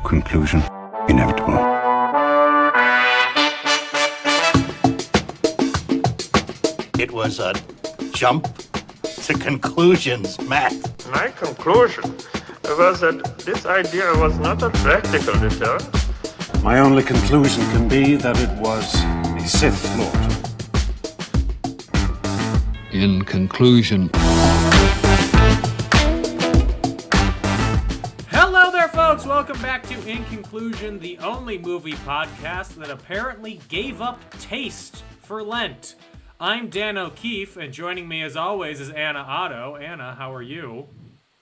Conclusion inevitable. It was a jump to conclusions, Matt. My conclusion was that this idea was not a practical deterrent. My only conclusion can be that it was a Sith Lord. In conclusion. Hello there, folks! Welcome back to In Conclusion, the only movie podcast that apparently gave up taste for Lent. I'm Dan O'Keefe, and joining me as always is Anna Otto. Anna, how are you?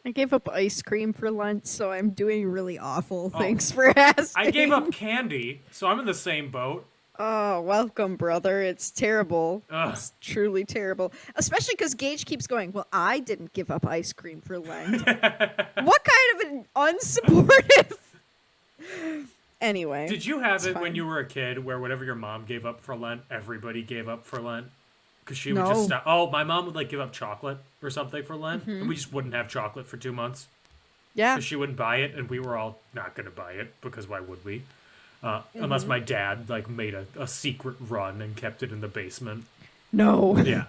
I gave up ice cream for lunch, so I'm doing really awful. Thanks for asking. I gave up candy, so I'm in the same boat. Oh, welcome, brother. It's terrible. Ugh. It's truly terrible. Especially because Gage keeps going, well, I didn't give up ice cream for Lent. What kind of an unsupportive... Anyway. Did you have it fine. when you were a kid where whatever your mom gave up for Lent, everybody gave up for Lent? Because she would just stop. Oh, my mom would give up chocolate or something for Lent, and we just wouldn't have chocolate for 2 months. Yeah. Because she wouldn't buy it, and we were all not going to buy it, because why would we? Unless my dad made a secret run and kept it in the basement. No. Yeah.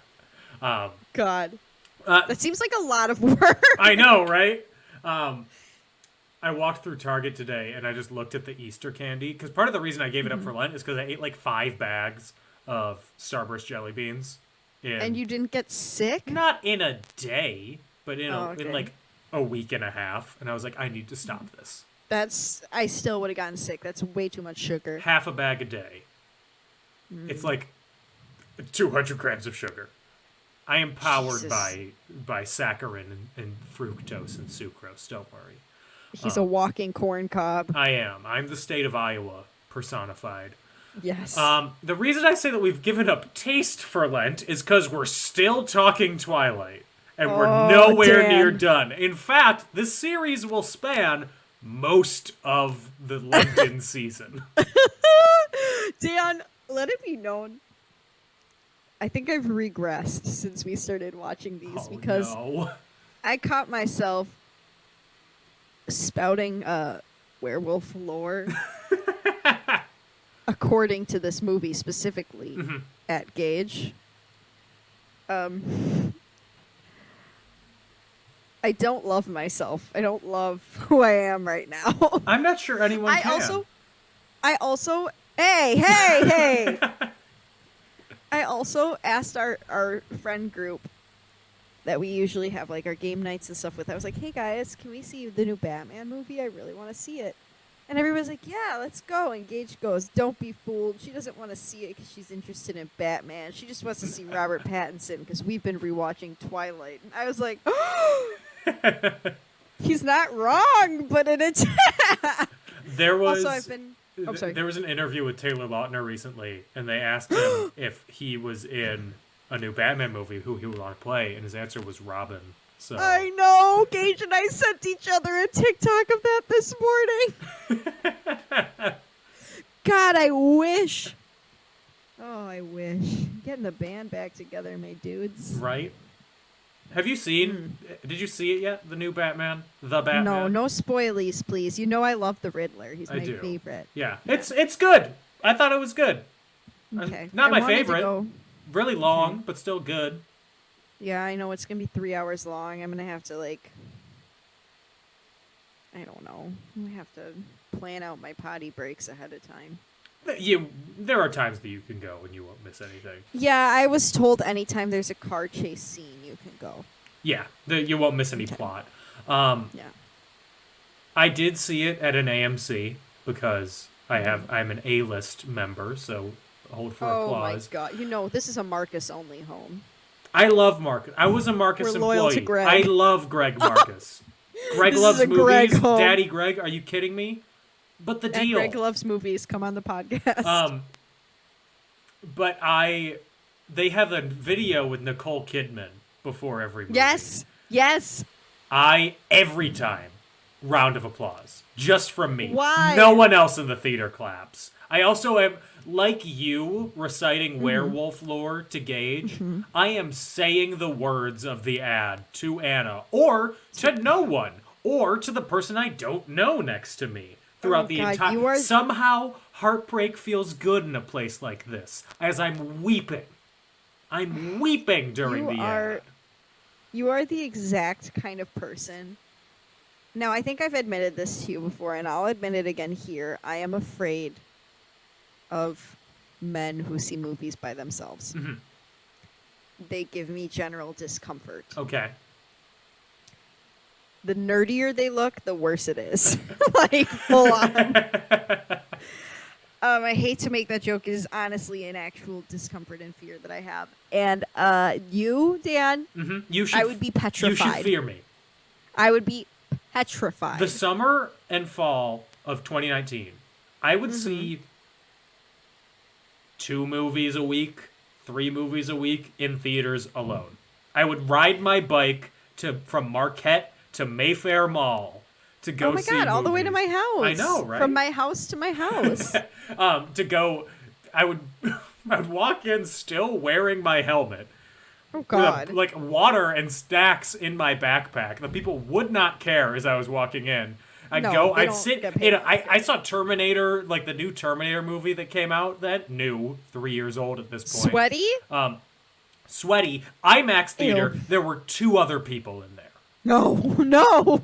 God. That seems like a lot of work. I know, right? I walked through Target today, and I just looked at the Easter candy, because part of the reason I gave it up for Lent is because I ate 5 bags of Starburst jelly beans. And you didn't get sick? Not in a day, but in okay. a week and a half. And I was like, I need to stop this. I still would have gotten sick. That's way too much sugar. Half a bag a day. It's 200 grams of sugar. I am powered by saccharin and fructose and sucrose. Don't worry. He's a walking corn cob. I am. I'm the state of Iowa personified. Yes. The reason I say that we've given up taste for Lent is because we're still talking Twilight. And we're nowhere near done. In fact, this series will span most of the Lenten season. Dan, let it be known. I think I've regressed since we started watching these because I caught myself spouting werewolf lore according to this movie specifically at Gage. I don't love myself. I don't love who I am right now. I'm not sure anyone can. I also, hey. I also asked our friend group that we usually have our game nights and stuff with. I was like, hey guys, can we see the new Batman movie? I really want to see it. And everybody's like, yeah, let's go. And Gage goes, don't be fooled. She doesn't want to see it because she's interested in Batman. She just wants to see Robert Pattinson because we've been rewatching Twilight. And I was like, he's not wrong, but in a There was there was an interview with Taylor Lautner recently, and they asked him if he was in a new Batman movie, who he would want to play, and his answer was Robin. So I know. Gage and I sent each other a TikTok of that this morning. God, I wish. Oh, I wish. Getting the band back together, my dudes. Right? Have you seen... Did you see it yet? The new Batman? The Batman? No spoilies, please. You know I love the Riddler. He's my favorite. Yeah. It's good. I thought it was good. Okay. Not my favorite. Really long, but still good. Yeah, I know it's going to be 3 hours long. I'm going to have to, I don't know. I'm going to have to plan out my potty breaks ahead of time. There are times that you can go and you won't miss anything. Yeah, I was told anytime there's a car chase scene, you can go. Yeah, you won't miss any plot. Yeah. I did see it at an AMC because I'm an A-list member, so hold for applause. Oh my god. This is a Marcus-only home. I love Marcus. I was a Marcus We're employee. loyal to Greg. I love Greg Marcus. Greg This loves is a movies. Greg home. Daddy Greg, are you kidding me? But the And deal. Greg loves movies. Come on the podcast. But they have a video with Nicole Kidman before every movie. Yes. Every time, round of applause. Just from me. Why? No one else in the theater claps. I also am, like you, reciting werewolf lore to Gage. I am saying the words of the ad to Anna, or to no one, or to the person I don't know next to me. throughout Oh, the God, entire. you are- Somehow, heartbreak feels good in a place like this, as I'm weeping. I'm weeping during You the are- ad. You are the exact kind of person. Now, I think I've admitted this to you before, and I'll admit it again here. I am afraid of men who see movies by themselves. Mm-hmm. They give me general discomfort. Okay. The nerdier they look, the worse it is. Like, full on. I hate to make that joke. It is honestly an actual discomfort and fear that I have. And you, Dan, Mm-hmm. You should. I would be You petrified. should fear me. I would be petrified. The summer and fall of 2019, I would Mm-hmm. see 2 movies a week, 3 movies a week in theaters alone. I would ride my bike from Marquette to Mayfair Mall to go Oh my see god, all the way to my movies. house. I know, right? From my house to my house. To go, I'd walk in still wearing my helmet. Oh god. Like water and snacks in my backpack. The people would not care as I was walking in. I'd No, go, they I'd don't sit. get paid I saw Terminator, like the new Terminator movie that came out. That new, 3 years old at this point. Sweaty? Sweaty. IMAX theater. Ew. There were 2 other people in there. No, no.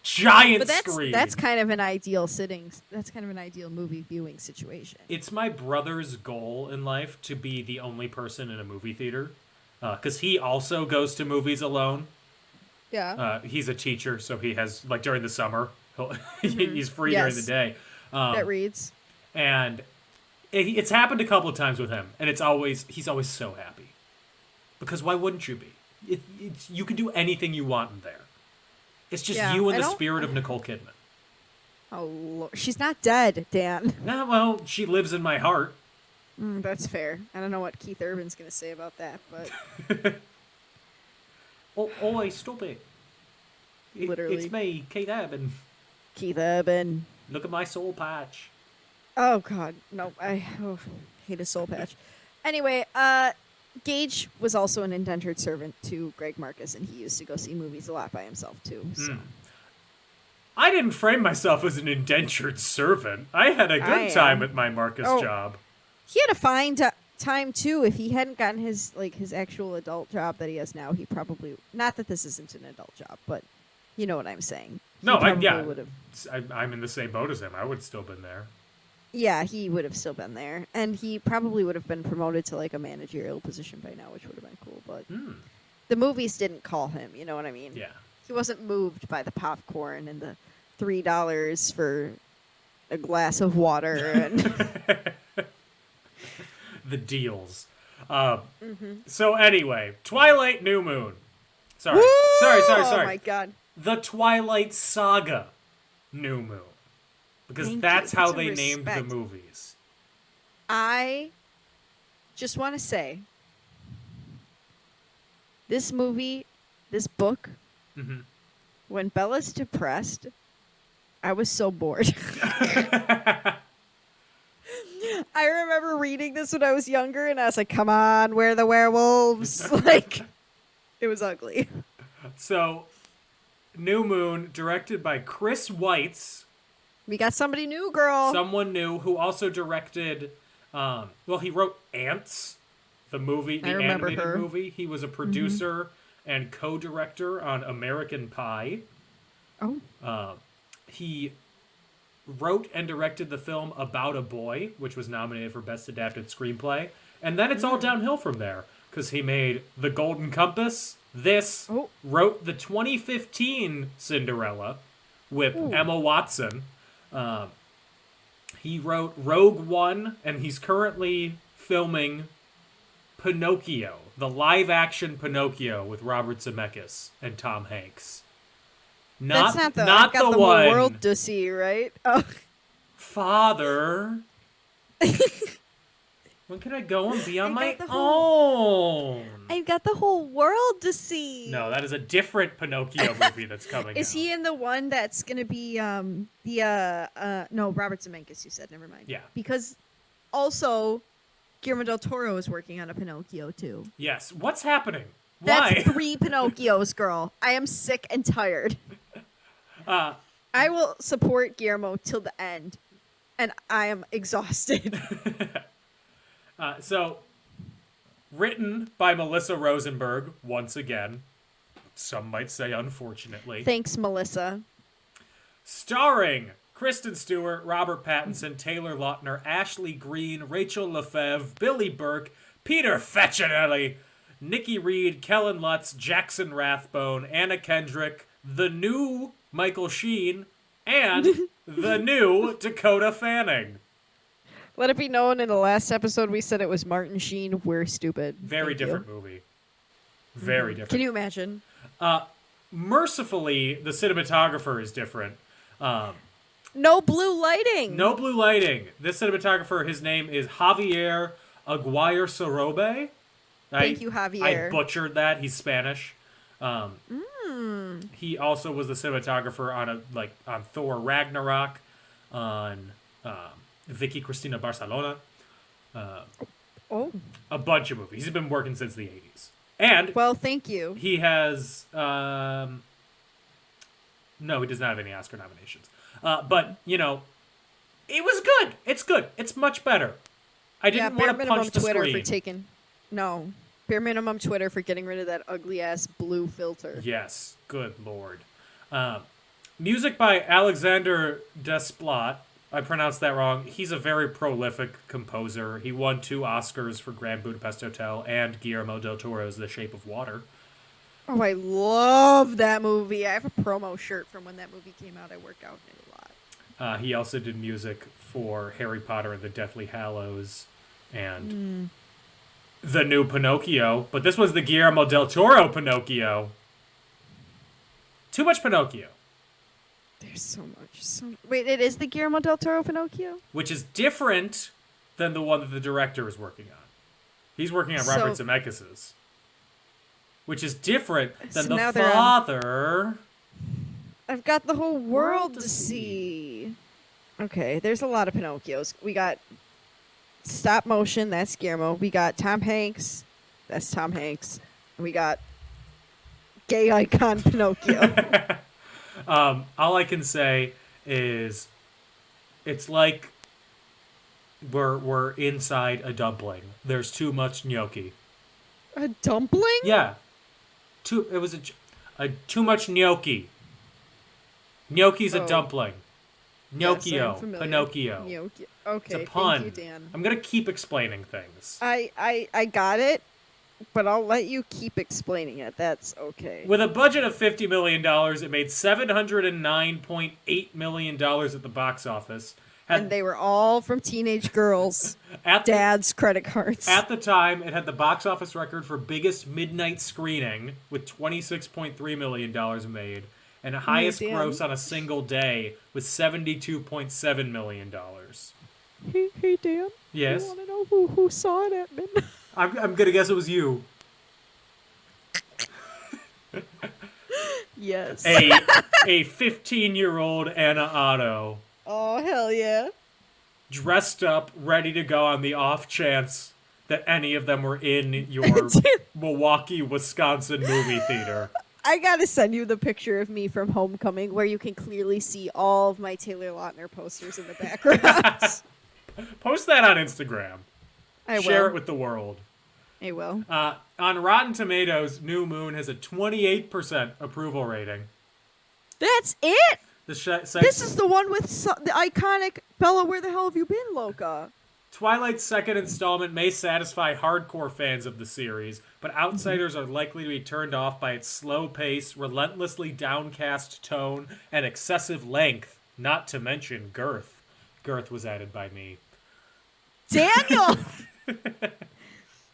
Giant But screen. that's kind of an ideal sitting. That's kind of an ideal movie viewing situation. It's my brother's goal in life to be the only person in a movie theater, because he also goes to movies alone. Yeah. He's a teacher, so he has, like, during the summer, he's free during the Yes. day. That reads. And it's happened a couple of times with him, and he's always so happy. Because why wouldn't you be? You can do anything you want in there. It's just Yeah, you and I the don't- spirit of Nicole Kidman. Oh, Lord. She's not dead, Dan. Nah, well, she lives in my heart. That's fair. I don't know what Keith Urban's going to say about that, but Oh, stop it. Literally. It's me, Kate Urban. Keith Urban. Look at my soul patch. Oh, God. No, I hate his soul patch. Anyway, Gage was also an indentured servant to Greg Marcus, and he used to go see movies a lot by himself, too. So. I didn't frame myself as an indentured servant. I had a I good am. time at my Marcus Oh. job. He had a fine time, too. If he hadn't gotten his actual adult job that he has now, he probably... Not that this isn't an adult job, but you know what I'm saying. No, He would have... I'm in the same boat as him. I would have still been there. Yeah, he would have still been there. And he probably would have been promoted to, like, a managerial position by now, which would have been cool. But the movies didn't call him, you know what I mean? Yeah. He wasn't moved by the popcorn and the $3 for a glass of water. And The deals. So anyway, Twilight New Moon. Sorry. Oh, my God. The Twilight Saga New Moon. Because Thank that's you. how Put some they named the respect. movies. I just want to say this movie, this book, Mm-hmm. when Bella's depressed, I was so bored. I remember reading this when I was younger, and I was like, come on, where are the werewolves? Like, it was ugly. So, New Moon, directed by Chris Weitz, We got somebody new, girl. someone new who also directed, he wrote Ants, the movie, the I remember animated her. movie. He was a producer and co-director on American Pie. Oh. He wrote and directed the film About a Boy, which was nominated for Best Adapted Screenplay. And then it's all downhill from there, because he made The Golden Compass, this, Oh. wrote the 2015 Cinderella with Emma Watson. He wrote Rogue One, and he's currently filming Pinocchio, the live-action Pinocchio with Robert Zemeckis and Tom Hanks. That's not the, not I've got the one. whole world to see, right? Oh. Father. When can I go and be on my got the whole- own? I've got the whole world to see. No, that is a different Pinocchio movie that's coming Is out. he in the one that's gonna be no, Robert Zemeckis, you said, never mind. Yeah. Because also Guillermo del Toro is working on a Pinocchio too. Yes. What's happening? That's Why? 3 Pinocchios, girl. I am sick and tired. I I will support Guillermo till the end, and I am exhausted. So, written by Melissa Rosenberg, once again. Some might say unfortunately. Thanks, Melissa. Starring Kristen Stewart, Robert Pattinson, Taylor Lautner, Ashley Greene, Rachel Lefebvre, Billy Burke, Peter Facinelli, Nikki Reed, Kellen Lutz, Jackson Rathbone, Anna Kendrick, the new Michael Sheen, and the new Dakota Fanning. Let it be known in the last episode we said it was Martin Sheen. We're stupid. Very Thank different you. movie. Very different. Can you imagine? Mercifully, the cinematographer is different. No blue lighting. No blue lighting. This cinematographer, his name is Javier Aguirre Sorobe. Thank you, Javier. I butchered that. He's Spanish. He also was the cinematographer on Thor Ragnarok, on Vicky Cristina Barcelona. A bunch of movies. He's been working since the 80s. And well, thank you. he has no, he does not have any Oscar nominations. But it was good. It's good. It's much better. I didn't want to punch the screen. Bare minimum Twitter for getting rid of that ugly ass blue filter. Yes, good lord. Music by Alexander Desplat. I pronounced that wrong. He's a very prolific composer. He won 2 Oscars for Grand Budapest Hotel and Guillermo del Toro's The Shape of Water. Oh, I love that movie. I have a promo shirt from when that movie came out. I work out in it a lot. He also did music for Harry Potter and the Deathly Hallows and the new Pinocchio. But this was the Guillermo del Toro Pinocchio. Too much Pinocchio. There's so much. Wait, it is the Guillermo del Toro Pinocchio? Which is different than the one that the director is working on. He's working on Robert Zemeckis's. Which is different than the father. I've got the whole world to see. Okay, there's a lot of Pinocchios. We got stop motion, that's Guillermo. We got Tom Hanks, that's Tom Hanks. And we got gay icon Pinocchio. All I can say is it's like we're inside a dumpling. There's too much gnocchi. A dumpling? Yeah. Too much gnocchi. Gnocchi's a dumpling. Gnocchio. Yes, Pinocchio. Gnocchi. Okay, it's a pun. thank you, Dan. I'm gonna keep explaining things. I got it, but I'll let you keep explaining it. That's okay. With a budget of $50 million, it made $709.8 million at the box office. And they were all from teenage girls. Dad's credit cards. At the time, it had the box office record for biggest midnight screening with $26.3 million made. And highest gross on a single day with $72.7 million. Hey, Dan. Yes? I want to know who saw it at midnight. I'm going to guess it was you. Yes. A 15-year-old Anna Otto. Oh, hell yeah. Dressed up, ready to go on the off chance that any of them were in your Milwaukee, Wisconsin movie theater. I gotta send you the picture of me from Homecoming where you can clearly see all of my Taylor Lautner posters in the background. Post that on Instagram. I will. Share it with the world. I will. On Rotten Tomatoes, New Moon has a 28% approval rating. That's it? This is the one with the iconic Bella, where the hell have you been, Loca? Twilight's second installment may satisfy hardcore fans of the series, but outsiders are likely to be turned off by its slow pace, relentlessly downcast tone, and excessive length, not to mention girth. Girth was added by me. Daniel!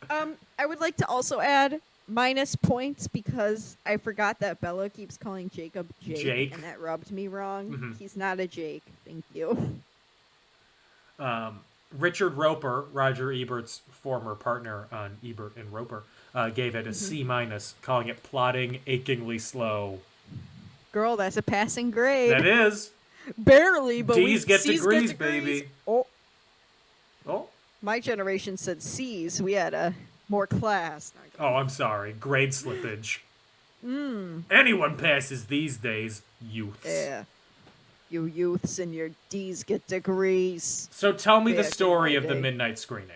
I would like to also add minus points because I forgot that Bella keeps calling Jacob Jake. And that rubbed me wrong. Mm-hmm. He's not a Jake. Thank you. Richard Roper, Roger Ebert's former partner on Ebert and Roper, gave it a C-, calling it plodding, achingly slow. Girl, that's a passing grade. That is. Barely, but D's get degrees, baby. Oh. Oh. My generation said C's. We had more class. Oh, I'm sorry. Grade slippage. Anyone passes these days, youths. Yeah. You youths and your D's get degrees. So tell me the Back in story my of the day. midnight screening.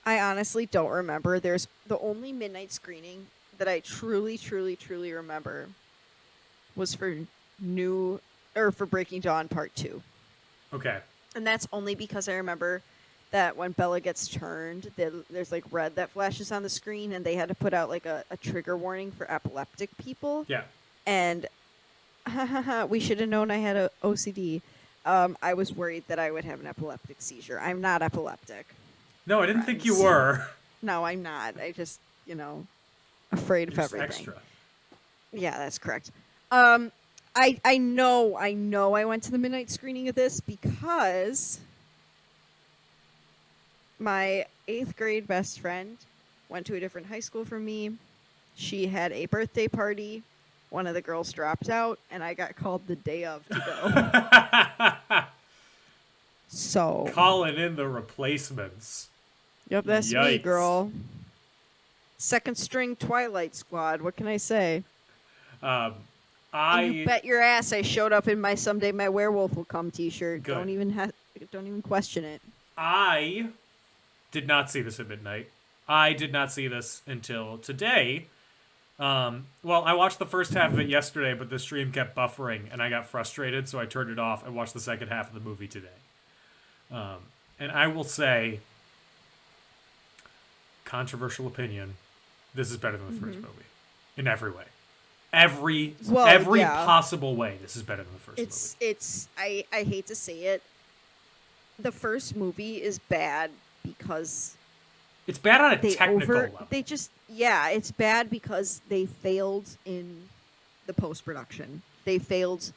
I honestly don't remember. There's the only midnight screening that I truly, truly, truly remember was for for Breaking Dawn Part 2. Okay. And that's only because I remember that when Bella gets turned, there's like red that flashes on the screen, and they had to put out like a trigger warning for epileptic people. Yeah. And we should have known I had a OCD. I was worried that I would have an epileptic seizure. I'm not epileptic. No, I didn't think you Friends. were. No, I'm not. I just, afraid of Just everything. extra. Yeah, that's correct. I know I went to the midnight screening of this because my 8th grade best friend went to a different high school from me. She had a birthday party. One of the girls dropped out, and I got called the day of to go. So, Calling in the replacements. yep, that's me, Yikes. girl. Second string Twilight squad. What can I say? And you bet your ass I showed up in my "Someday My Werewolf Will Come" T-shirt. Good. Don't even question it. I did not see this at midnight. I did not see this until today. Well, I watched the first half of it yesterday, but the stream kept buffering, and I got frustrated, so I turned it off and watched the second half of the movie today. And I will say, controversial opinion, this is better than the first movie. In every way. Every yeah. possible way, this is better than the first movie. I hate to say it. The first movie is bad because It's bad on a they technical level. it's bad because they failed in the post-production. They failed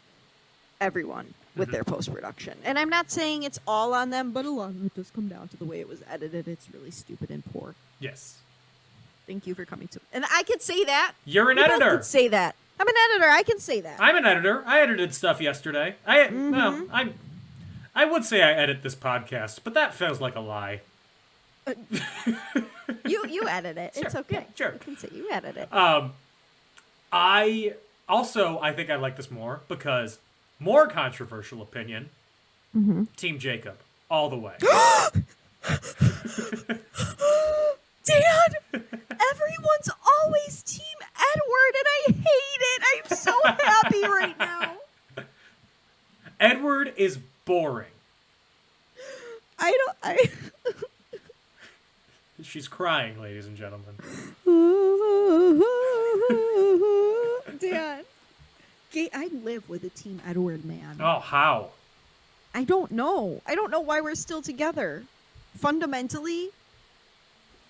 everyone with their post-production. And I'm not saying it's all on them, but a lot of it does come down to the way it was edited. It's really stupid and poor. Yes. Thank you for coming to. And I could say that. You're an We both editor. could say that. I'm an editor. I can say that. I'm an editor. I edited stuff yesterday. Well, I would say I edit this podcast, but that feels like a lie. You edit it. It's Sure, okay. yeah, sure. You can say you edit it. I think I like this more because more controversial opinion. Team Jacob, all the way. Dad, everyone's always Team Edward, and I hate it. I'm so happy right now. Edward is boring. She's crying, ladies and gentlemen. Dad, I live with a Team Edward man. Oh, how? I don't know. I don't know why we're still together. Fundamentally,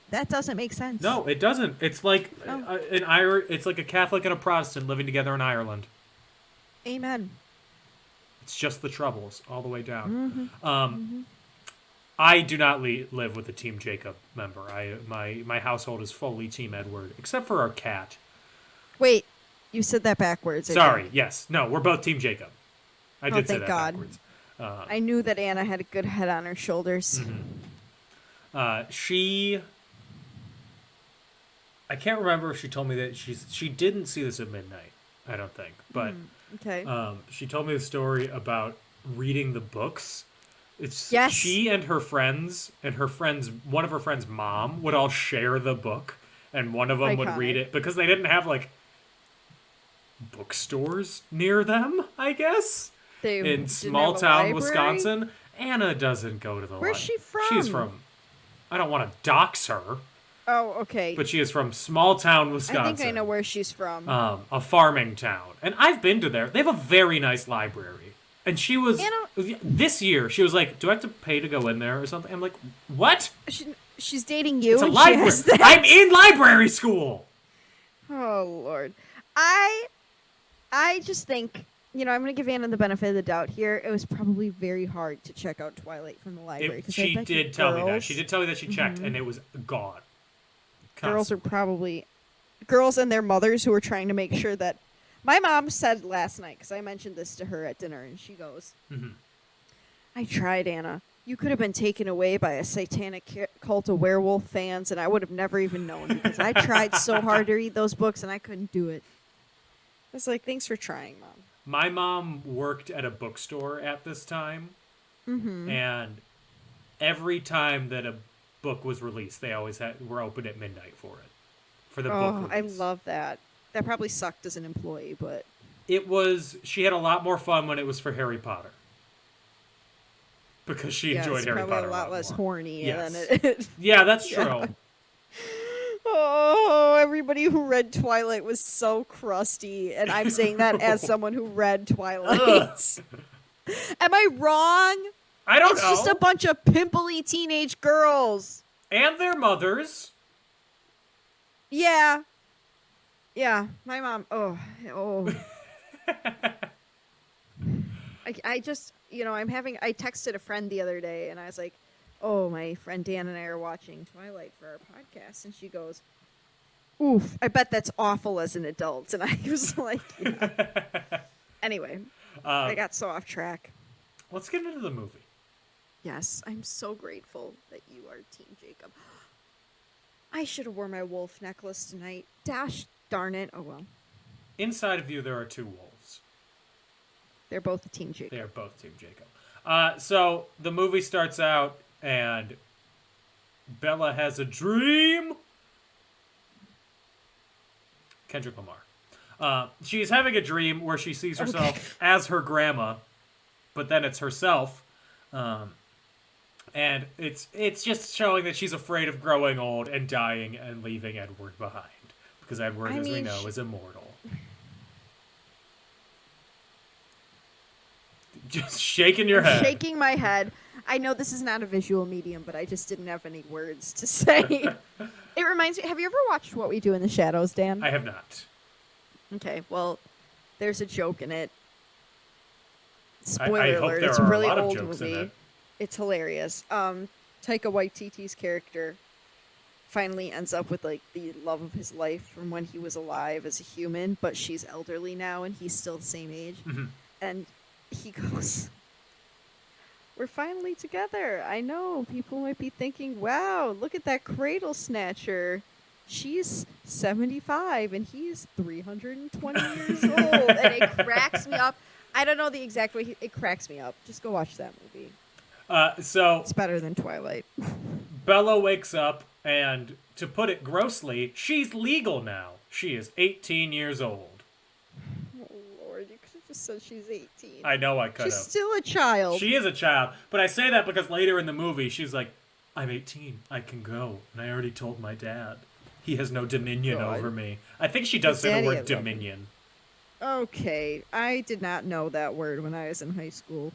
that doesn't make sense. No, it doesn't. It's like No. It's like a Catholic and a Protestant living together in Ireland. Amen. It's just the Troubles all the way down. I do not live with a Team Jacob member. My household is fully Team Edward, except for our cat. Wait, you said that backwards. I Sorry. think. Yes. No, we're both Team Jacob. I did say thank that God. backwards. I knew that Anna had a good head on her shoulders. I can't remember if she told me that she didn't see this at midnight. I don't think, but Okay. she told me the story about reading the books. It's Yes. she and her friends one of her friends' mom would all share the book, and one of them would read Iconic. it because they didn't have like bookstores near them, I guess. They In didn't small have a town library? Wisconsin. Anna doesn't go to the Where's she She's from? from, I don't want to dox her, Oh, okay. but she is from small town Wisconsin. I think I know where she's from. A farming town. And I've been to there. They have a very nice library. And she was, this year, she was like, do I have to pay to go in there or something? I'm like, what? She's dating you. It's a and library. She has that. I'm in library school. Oh, Lord. I just think, I'm going to give Anna the benefit of the doubt here. It was probably very hard to check out Twilight from the library. 'cause I She bet you did tell me that. girls- She did tell me that she checked, and it was gone. Girls are probably girls and their mothers who are trying to make sure that. My mom said last night, because I mentioned this to her at dinner, and she goes, I tried, Anna. You could have been taken away by a satanic cult of werewolf fans, and I would have never even known because I tried so hard to read those books, and I couldn't do it. I was like, thanks for trying, Mom. My mom worked at a bookstore at this time, and every time that a book was released, they always were open at midnight for it, for the book I release. love that. That probably sucked as an employee, but She had a lot more fun when it was for Harry Potter. Because she enjoyed it's Harry probably Potter a lot less more. horny Yes. than it. Yeah, that's true. Oh, everybody who read Twilight was so crusty, and I'm saying that as someone who read Twilight. Am I wrong? I don't It's know. just a bunch of pimply teenage girls. And their mothers. Yeah. Yeah, my mom. Oh. I just, I texted a friend the other day, and I was like, oh, my friend Dan and I are watching Twilight for our podcast, and she goes, oof, I bet that's awful as an adult. And I was like, yeah. Anyway, I got so off track. Let's get into the movie. Yes, I'm so grateful that you are Team Jacob. I should have worn my wolf necklace tonight. Dash darn it. Oh, well. Inside of you, there are two wolves. They're both Team Jacob. They are both Team Jacob. So the movie starts out, and Bella has a dream. Kendrick Lamar. She's having a dream where she sees herself as her grandma, but then it's herself. And it's just showing that she's afraid of growing old and dying and leaving Edward behind. Because Edward, as we know, is immortal. Just shaking your head. Shaking my head. I know this is not a visual medium, but I just didn't have any words to say. It reminds me, have you ever watched What We Do in the Shadows, Dan? I have not. Okay, well, there's a joke in it. Spoiler I hope alert, there it's are a a really lot of old jokes in movie. it. It's hilarious. Taika Waititi's character finally ends up with like the love of his life from when he was alive as a human, but she's elderly now and he's still the same age. And he goes, we're finally together. I know people might be thinking, wow, look at that cradle snatcher. She's 75 and he's 320 years old. And it cracks me up. I don't know the exact way. It cracks me up. Just go watch that movie. So It's better than Twilight. Bella wakes up, and to put it grossly, she's legal now. She is 18 years old. Oh, Lord. You could have just said she's 18. I know I could have. She's still a child. She is a child, but I say that because later in the movie, she's like, I'm 18. I can go. And I already told my dad. He has no dominion over me. I think she does say the Daddy word had love dominion. Okay. I did not know that word when I was in high school.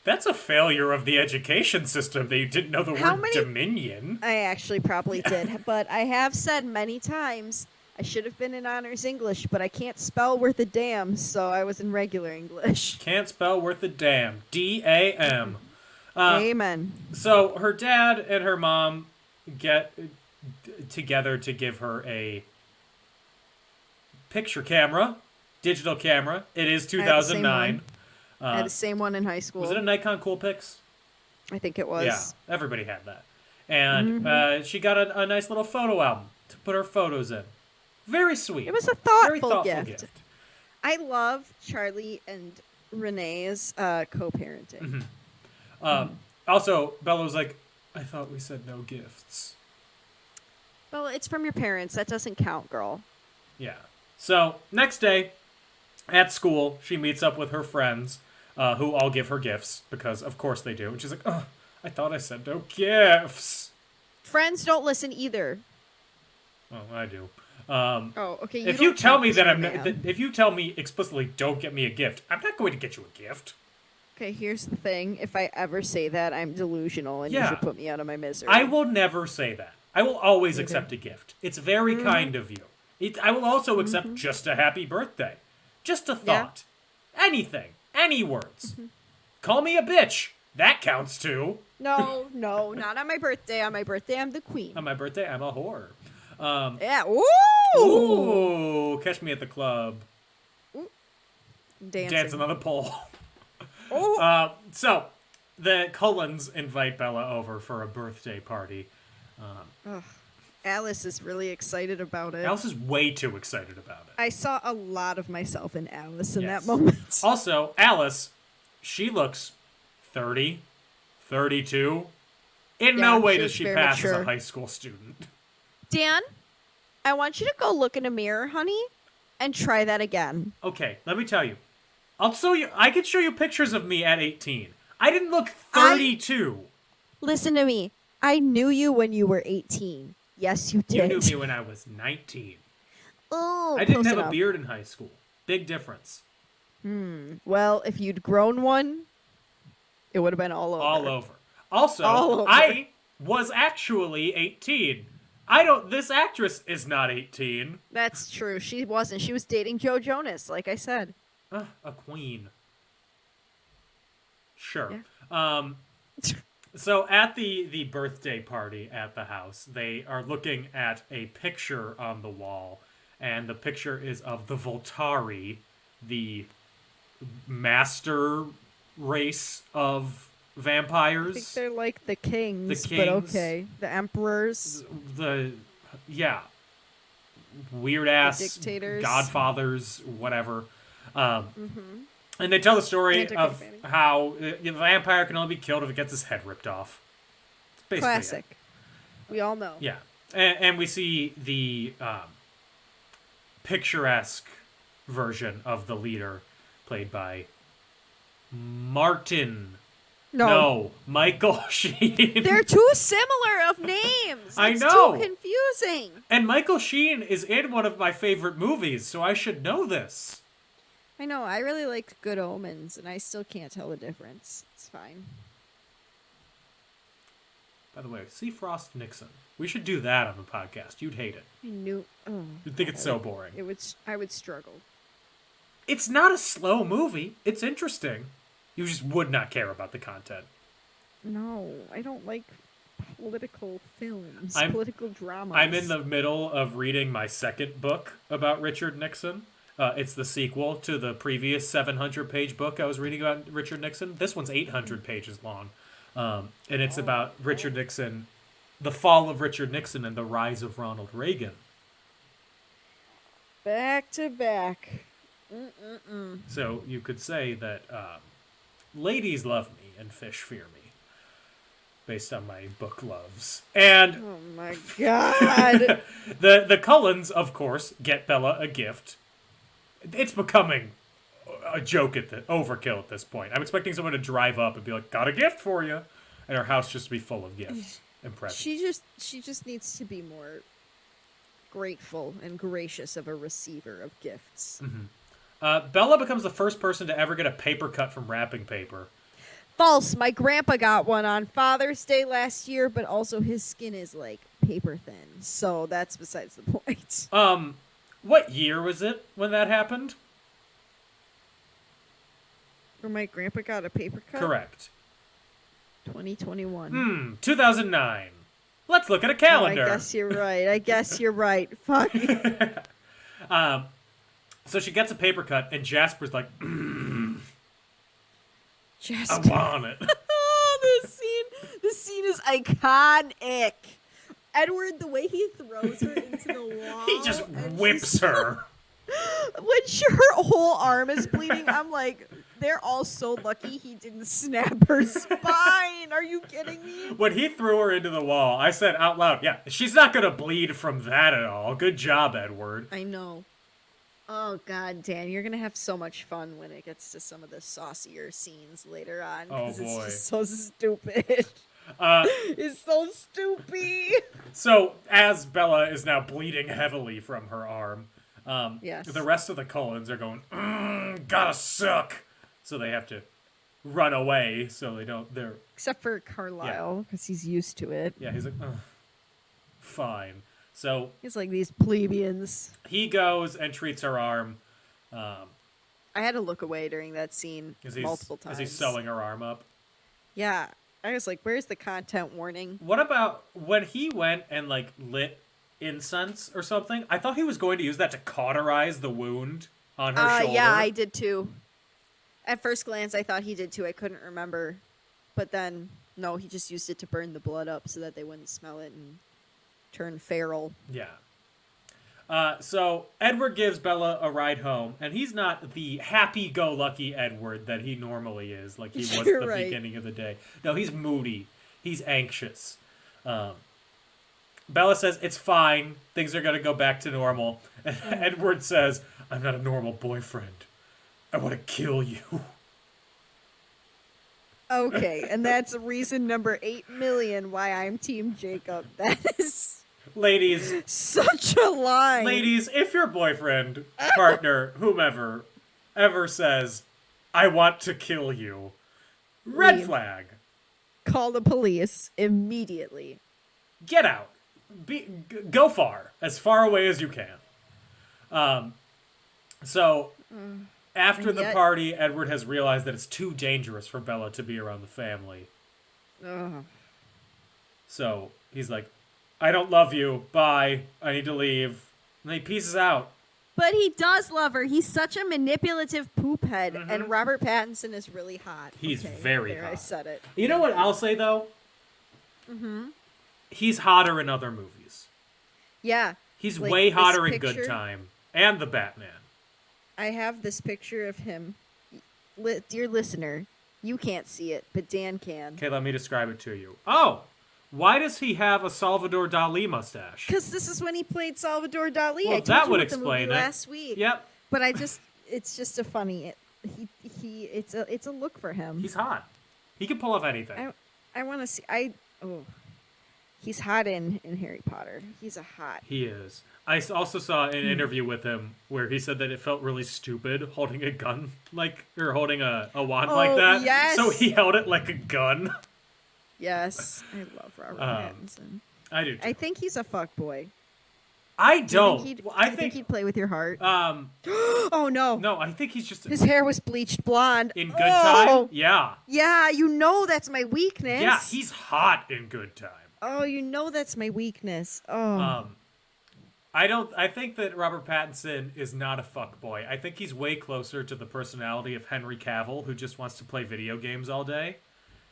That's a failure of the education system that you didn't know the word dominion. I actually probably did, but I have said many times I should have been in honors English, but I can't spell worth a damn, so I was in regular English. Can't spell worth a damn. D-A-M. Amen. So her dad and her mom get together to give her a picture camera, digital camera. It is 2009. I had the same one in high school. Was it a Nikon Coolpix? I think it was. Yeah, everybody had that. And she got a nice little photo album to put her photos in. Very sweet. It was a Very thoughtful thoughtful gift. I love Charlie and Renee's co-parenting. Also, Bella was like, I thought we said no gifts. Well, it's from your parents. That doesn't count, girl. Yeah. So, next day, at school, she meets up with her friends, who all give her gifts, because of course they do. And she's like, oh, I thought I said no gifts. Friends don't listen either. Oh, I do. Okay. If you tell me if you tell me explicitly, don't get me a gift, I'm not going to get you a gift. Okay, here's the thing. If I ever say that, I'm delusional, and you should put me out of my misery. I will never say that. I will always accept a gift. It's very kind of you. I will also accept just a happy birthday. Just a thought. Yeah. Anything. Any words. Call me a bitch. That counts too. No, not on my birthday. On my birthday, I'm the queen. On my birthday, I'm a whore. Yeah. Ooh! Ooh! Catch me at the club. Ooh. Dancing on the pole. Oh. So, the Cullens invite Bella over for a birthday party. Alice is really excited about it. Alice is way too excited about it. I saw a lot of myself in Alice in Yes. that moment. Also, Alice, she looks 30, 32. In no way does she's she very pass as mature. a high school student. Dan, I want you to go look in a mirror, honey, and try that again. Okay, let me tell you. I could show you pictures of me at 18. I didn't look 32. Listen to me. I knew you when you were 18. Yes, you You did. knew me when I was 19. Oh, I didn't close have enough. a beard in high school. Big difference. Well, if you'd grown one, it would have been all over. All over. Also, All over. I was actually 18. This actress is not 18. That's true. She wasn't. She was dating Joe Jonas, like I said. A queen. Sure. Yeah. So at the birthday party at the house, they are looking at a picture on the wall, and the picture is of the Voltari, the master race of vampires. I think they're like the kings, The but kings. okay. The emperors. Weird ass dictators. godfathers, whatever. And they tell the story of Anti-Confetti. how the vampire can only be killed if it gets his head ripped off. It's basically it. Classic. We all know. Yeah, and we see the picturesque version of the leader, played by Martin. No, Michael Sheen. They're too similar of names. I It's know. too confusing. And Michael Sheen is in one of my favorite movies, so I should know this. I know. I really liked Good Omens, and I still can't tell the difference. It's fine. By the way, see Frost Nixon. We should do that on the podcast. You'd hate it. I knew. Oh, You'd think it's so boring. it would. I would struggle. It's not a slow movie. It's interesting. You just would not care about the content. No, I don't like political films. I'm- political dramas. I'm in the middle of reading my second book about Richard Nixon. It's the sequel to the previous 700-page book I was reading about Richard Nixon. This one's 800 pages long. And it's about Richard Nixon, the fall of Richard Nixon and the rise of Ronald Reagan. back to back. So you could say that ladies love me and fish fear me, based on my book loves. And Oh my god. the Cullens, of course, get Bella a gift. It's becoming a joke at the overkill at this point. I'm expecting someone to drive up and be like, "Got a gift for you," and her house just to be full of gifts and presents. She just needs to be more grateful and gracious of a receiver of gifts. Bella becomes the first person to ever get a paper cut from wrapping paper. False. My grandpa got one on Father's Day last year, but also his skin is like paper thin. So that's besides the point. What year was it when that happened? Or my grandpa got a paper cut? Correct. 2021. 2009. Let's look at a Oh, I calendar. guess you're right. Fuck. So she gets a paper cut, and Jasper's like, Just I want it. oh, the scene is iconic. Edward, the way he throws her into the wall. He just and whips she's- her. When her whole arm is bleeding, I'm like, they're all so lucky he didn't snap her spine. Are you kidding me? When he threw her into the wall, I said out loud, yeah, she's not going to bleed from that at all. Good job, Edward. I know. Oh, God, Dan, you're going to have so much fun when it gets to some of the saucier scenes later on. 'Cause Oh, boy. It's just so stupid. It's so stupid. So, as Bella is now bleeding heavily from her arm, Yes. the rest of the Cullens are going, gotta suck. So they have to run away so they don't, they're, Except for Carlisle, because he's used to it. yeah, he's like, ugh, fine. So He's like these plebeians. he goes and treats her arm I had to look away during that scene multiple times. as he's sewing her arm up. Yeah. I was like, where's the content warning? What about when he went and, like, lit incense or something? I thought he was going to use that to cauterize the wound on her shoulder. Yeah, I did too. At first glance, I thought he did too. I couldn't remember. But then, no, he just used it to burn the blood up so that they wouldn't smell it and turn feral. Yeah. So Edward gives Bella a ride home, and he's not the happy-go-lucky Edward that he normally is, like he was at the beginning of the day. No, he's moody. He's anxious. Bella says, it's fine. Things are going to go back to normal. And Edward says, I'm not a normal boyfriend. I want to kill you. Okay, and that's reason number 8 million why I'm Team Jacob. That is... Ladies, such a line. Ladies, if your boyfriend, partner, whomever, ever says, I want to kill you, red flag. Call the police immediately. Get out. Go as far away as you can. After the party, Edward has realized that it's too dangerous for Bella to be around the family. So he's like, I don't love you. Bye. I need to leave. And he pieces out. But he does love her. He's such a manipulative poop head, and Robert Pattinson is really hot. He's very hot. I said it. You know what I'll say, though? He's hotter in other movies. Yeah. He's way hotter in Good Time and The Batman. I have this picture of him. Dear listener, you can't see it, but Dan can. Okay, let me describe it to you. Oh! Why does he have a Salvador Dali mustache? Because this is when he played Salvador Dali. Well, I told that you would about the explain movie it. last week. Yep. But it's just a funny. It's a look for him. He's hot. He can pull off anything. I want to see. He's hot in Harry Potter. He's a hot. He is. I also saw an interview with him where he said that it felt really stupid holding a gun or holding a wand like that. Yes. So he held it like a gun. Yes, I love Robert Pattinson. I do too. I think he's a fuckboy. I don't. I think he'd play with your heart. Oh no. No, I think he's just his hair was bleached blonde. In Good Time. Yeah. Yeah, you know that's my weakness. Yeah, he's hot in Good Time. Oh, you know that's my weakness. Oh. I think that Robert Pattinson is not a fuckboy. I think he's way closer to the personality of Henry Cavill, who just wants to play video games all day.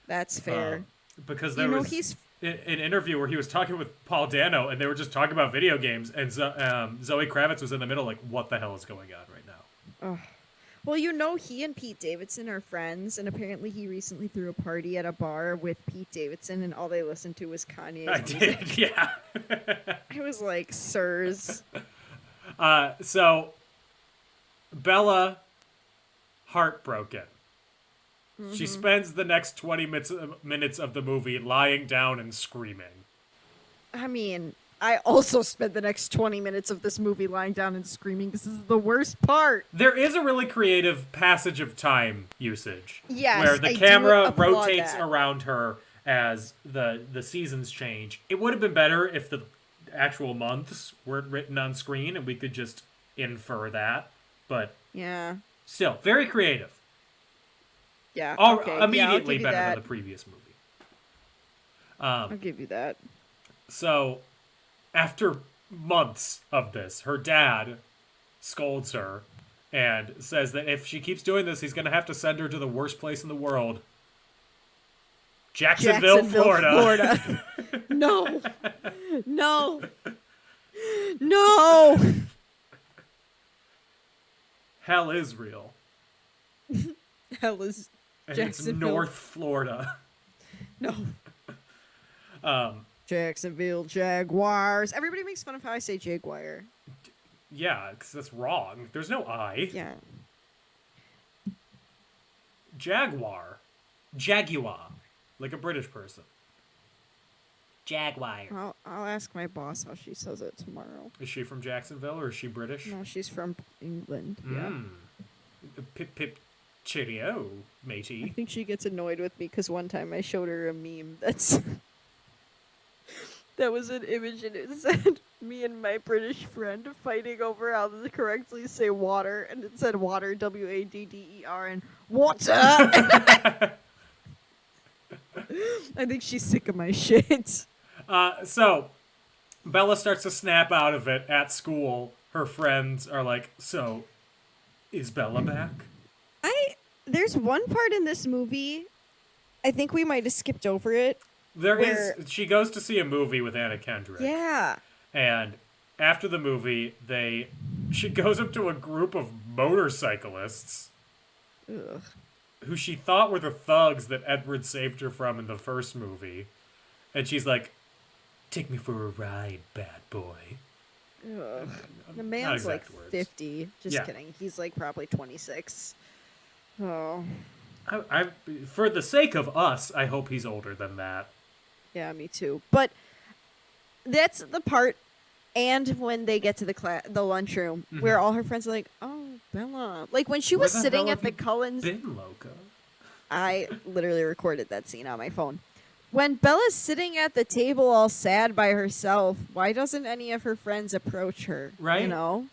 That's fair. Because there was an interview where he was talking with Paul Dano, and they were just talking about video games, and Zoe Kravitz was in the middle, like, what the hell is going on right now? Oh. Well, you know, he and Pete Davidson are friends, and apparently he recently threw a party at a bar with Pete Davidson, and all they listened to was Kanye's music. Did, yeah. I was like, sirs. So, Bella, heartbroken. She spends the next 20 minutes of the movie lying down and screaming. I mean, I also spent the next 20 minutes of this movie lying down and screaming. This is the worst part. There is a really creative passage of time usage. Yes, where the camera rotates around her as the seasons change. It would have been better if the actual months weren't written on screen and we could just infer that. But yeah, still, very creative. Yeah, immediately better than the previous movie. I'll give you that. So, after months of this, her dad scolds her and says that if she keeps doing this, he's going to have to send her to the worst place in the world. Jacksonville, Florida. No. No. No. Hell is real. Hell is and it's North Florida. No. Jacksonville Jaguars. Everybody makes fun of how I say Jaguar. Yeah, because that's wrong. There's no I. Yeah. Jaguar. Like a British person. Jaguar. I'll ask my boss how she says it tomorrow. Is she from Jacksonville or is she British? No, she's from England. Yeah. Pip pip cheerio, matey. I think she gets annoyed with me because one time I showed her a meme that was an image and it said me and my British friend fighting over how to correctly say water, and it said water, W-A-D-D-E-R, and water. I think she's sick of my shit. So, Bella starts to snap out of it at school. Her friends are like, so, is Bella back? There's one part in this movie, I think we might have skipped over it, She goes to see a movie with Anna Kendrick. Yeah. And after the movie, she goes up to a group of motorcyclists Ugh. who she thought were the thugs that Edward saved her from in the first movie. And she's like, "Take me for a ride, bad boy." Ugh. The man's like exact words. 50. Just Yeah. kidding. He's like probably 26. Oh. For the sake of us, I hope he's older than that. Yeah, me too. But that's the part. And when they get to the lunchroom, where all her friends are like, "Oh, Bella," like when she was Where the sitting hell at have the you Cullens. been, LOCA? I literally recorded that scene on my phone. When Bella's sitting at the table all sad by herself, why doesn't any of her friends approach her? Right? You know?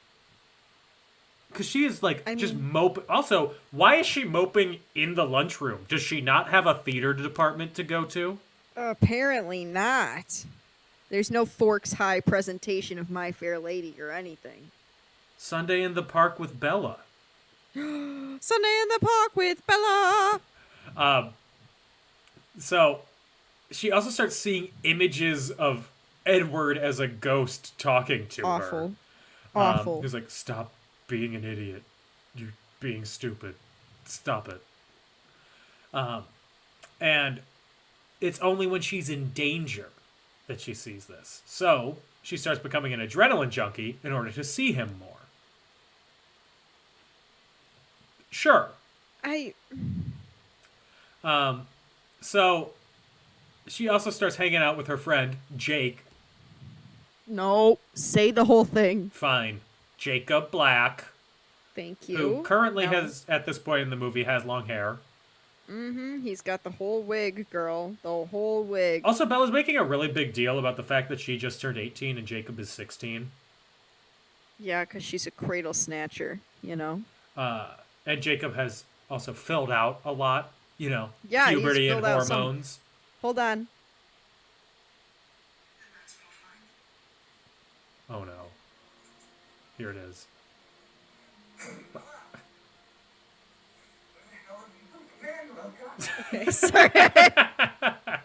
Because she is like I just mean- moping. Also, why is she moping in the lunchroom? Does she not have a theater department to go to? Apparently not. There's no Forks High presentation of My Fair Lady or anything. Sunday in the park with Bella. Sunday in the park with Bella. So she also starts seeing images of Edward as a ghost talking to her. Awful. Awful. He's like, "Stop being an idiot. You're being stupid. Stop it." And it's only when she's in danger that she sees this. So she starts becoming an adrenaline junkie in order to see him more. Sure. So she also starts hanging out with her friend, Jake. No, say the whole thing. Fine. Jacob Black, Thank you. who currently No. has, at this point in the movie, has long hair. He's got the whole wig, girl. The whole wig. Also, Bella's making a really big deal about the fact that she just turned 18 and Jacob is 16. Yeah, because she's a cradle snatcher, you know? And Jacob has also filled out a lot, Yeah, he's puberty and filled out some- hormones. Hold on. Oh no. Here it is. Okay, sorry. I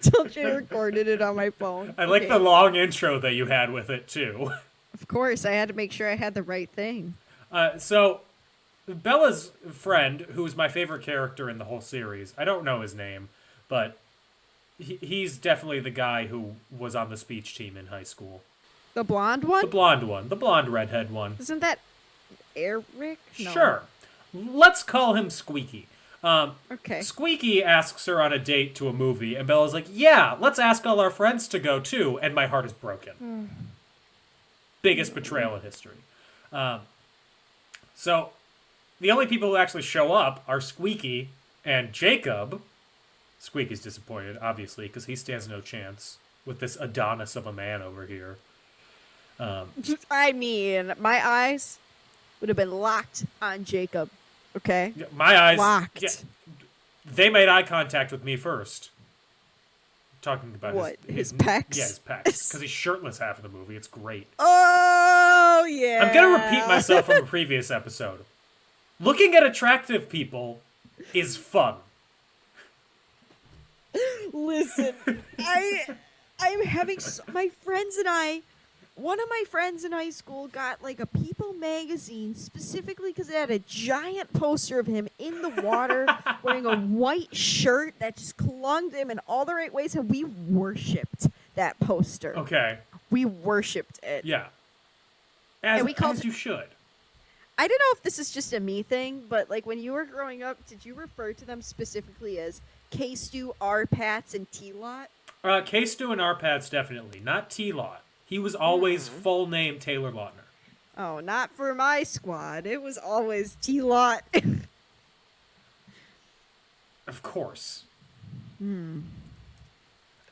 told you I recorded it on my phone. I like Okay. the long intro that you had with it, too. Of course, I had to make sure I had the right thing. So, Bella's friend, who's my favorite character in the whole series, I don't know his name, but he's definitely the guy who was on the speech team in high school. The blonde one? The blonde one. The blonde redhead one. Isn't that Eric? No. Sure. Let's call him Squeaky. Okay. Squeaky asks her on a date to a movie, and Bella's like, "Yeah, let's ask all our friends to go too," and my heart is broken. Biggest betrayal in history. So, the only people who actually show up are Squeaky and Jacob. Squeaky's disappointed, obviously, because he stands no chance with this Adonis of a man over here. I mean, my eyes would have been locked on Jacob. Okay? My eyes... Locked. Yeah, they made eye contact with me first. Talking about What, his pecs? Yeah, his pecs. Because he's shirtless half of the movie. It's great. Oh, yeah. I'm going to repeat myself from a previous episode. Looking at attractive people is fun. Listen, I'm having my friends and I. One of my friends in high school got like a People magazine specifically because it had a giant poster of him in the water wearing a white shirt that just clung to him in all the right ways, and we worshipped that poster. Okay. We worshipped it. Yeah. As, we called as you should. I don't know if this is just a me thing, but like when you were growing up, did you refer to them specifically as K-Stew, R-Pats, and T-Lot? K-Stew and R-Pats, definitely. Not T-Lot. He was always full name Taylor Lautner. Oh, not for my squad. It was always T-Lot. Of course.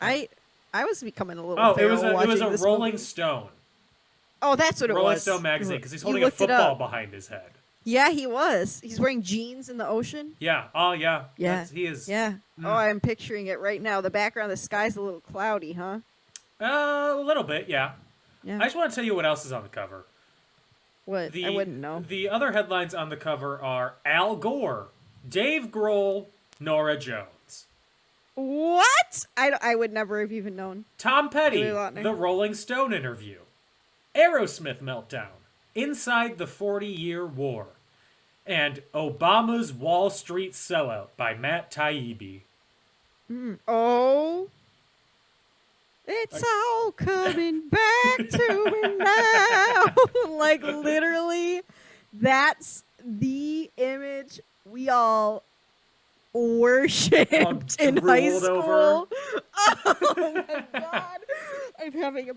I was becoming a little Oh, it feral was a watching this Rolling movie. Stone. Oh, that's what it Rolling was. Stone magazine, because he's You holding a looked it football up. behind his head. Yeah, he was. He's wearing jeans in the ocean. Yeah. Oh, yeah. Yeah. He is. Yeah. Oh, I'm picturing it right now. The background, the sky's a little cloudy, huh? A little bit, yeah. Yeah. I just want to tell you what else is on the cover. What? I wouldn't know. The other headlines on the cover are Al Gore, Dave Grohl, Nora Jones. What? I would never have even known. Tom Petty, Taylor Lautner. the Rolling Stone interview. Aerosmith meltdown. Inside the 40-Year War. And Obama's Wall Street Sellout by Matt Taibbi. Oh. It's all coming back to me now. Like, literally, that's the image we all worshipped in high drooled school. over. Oh, my God. I'm having a...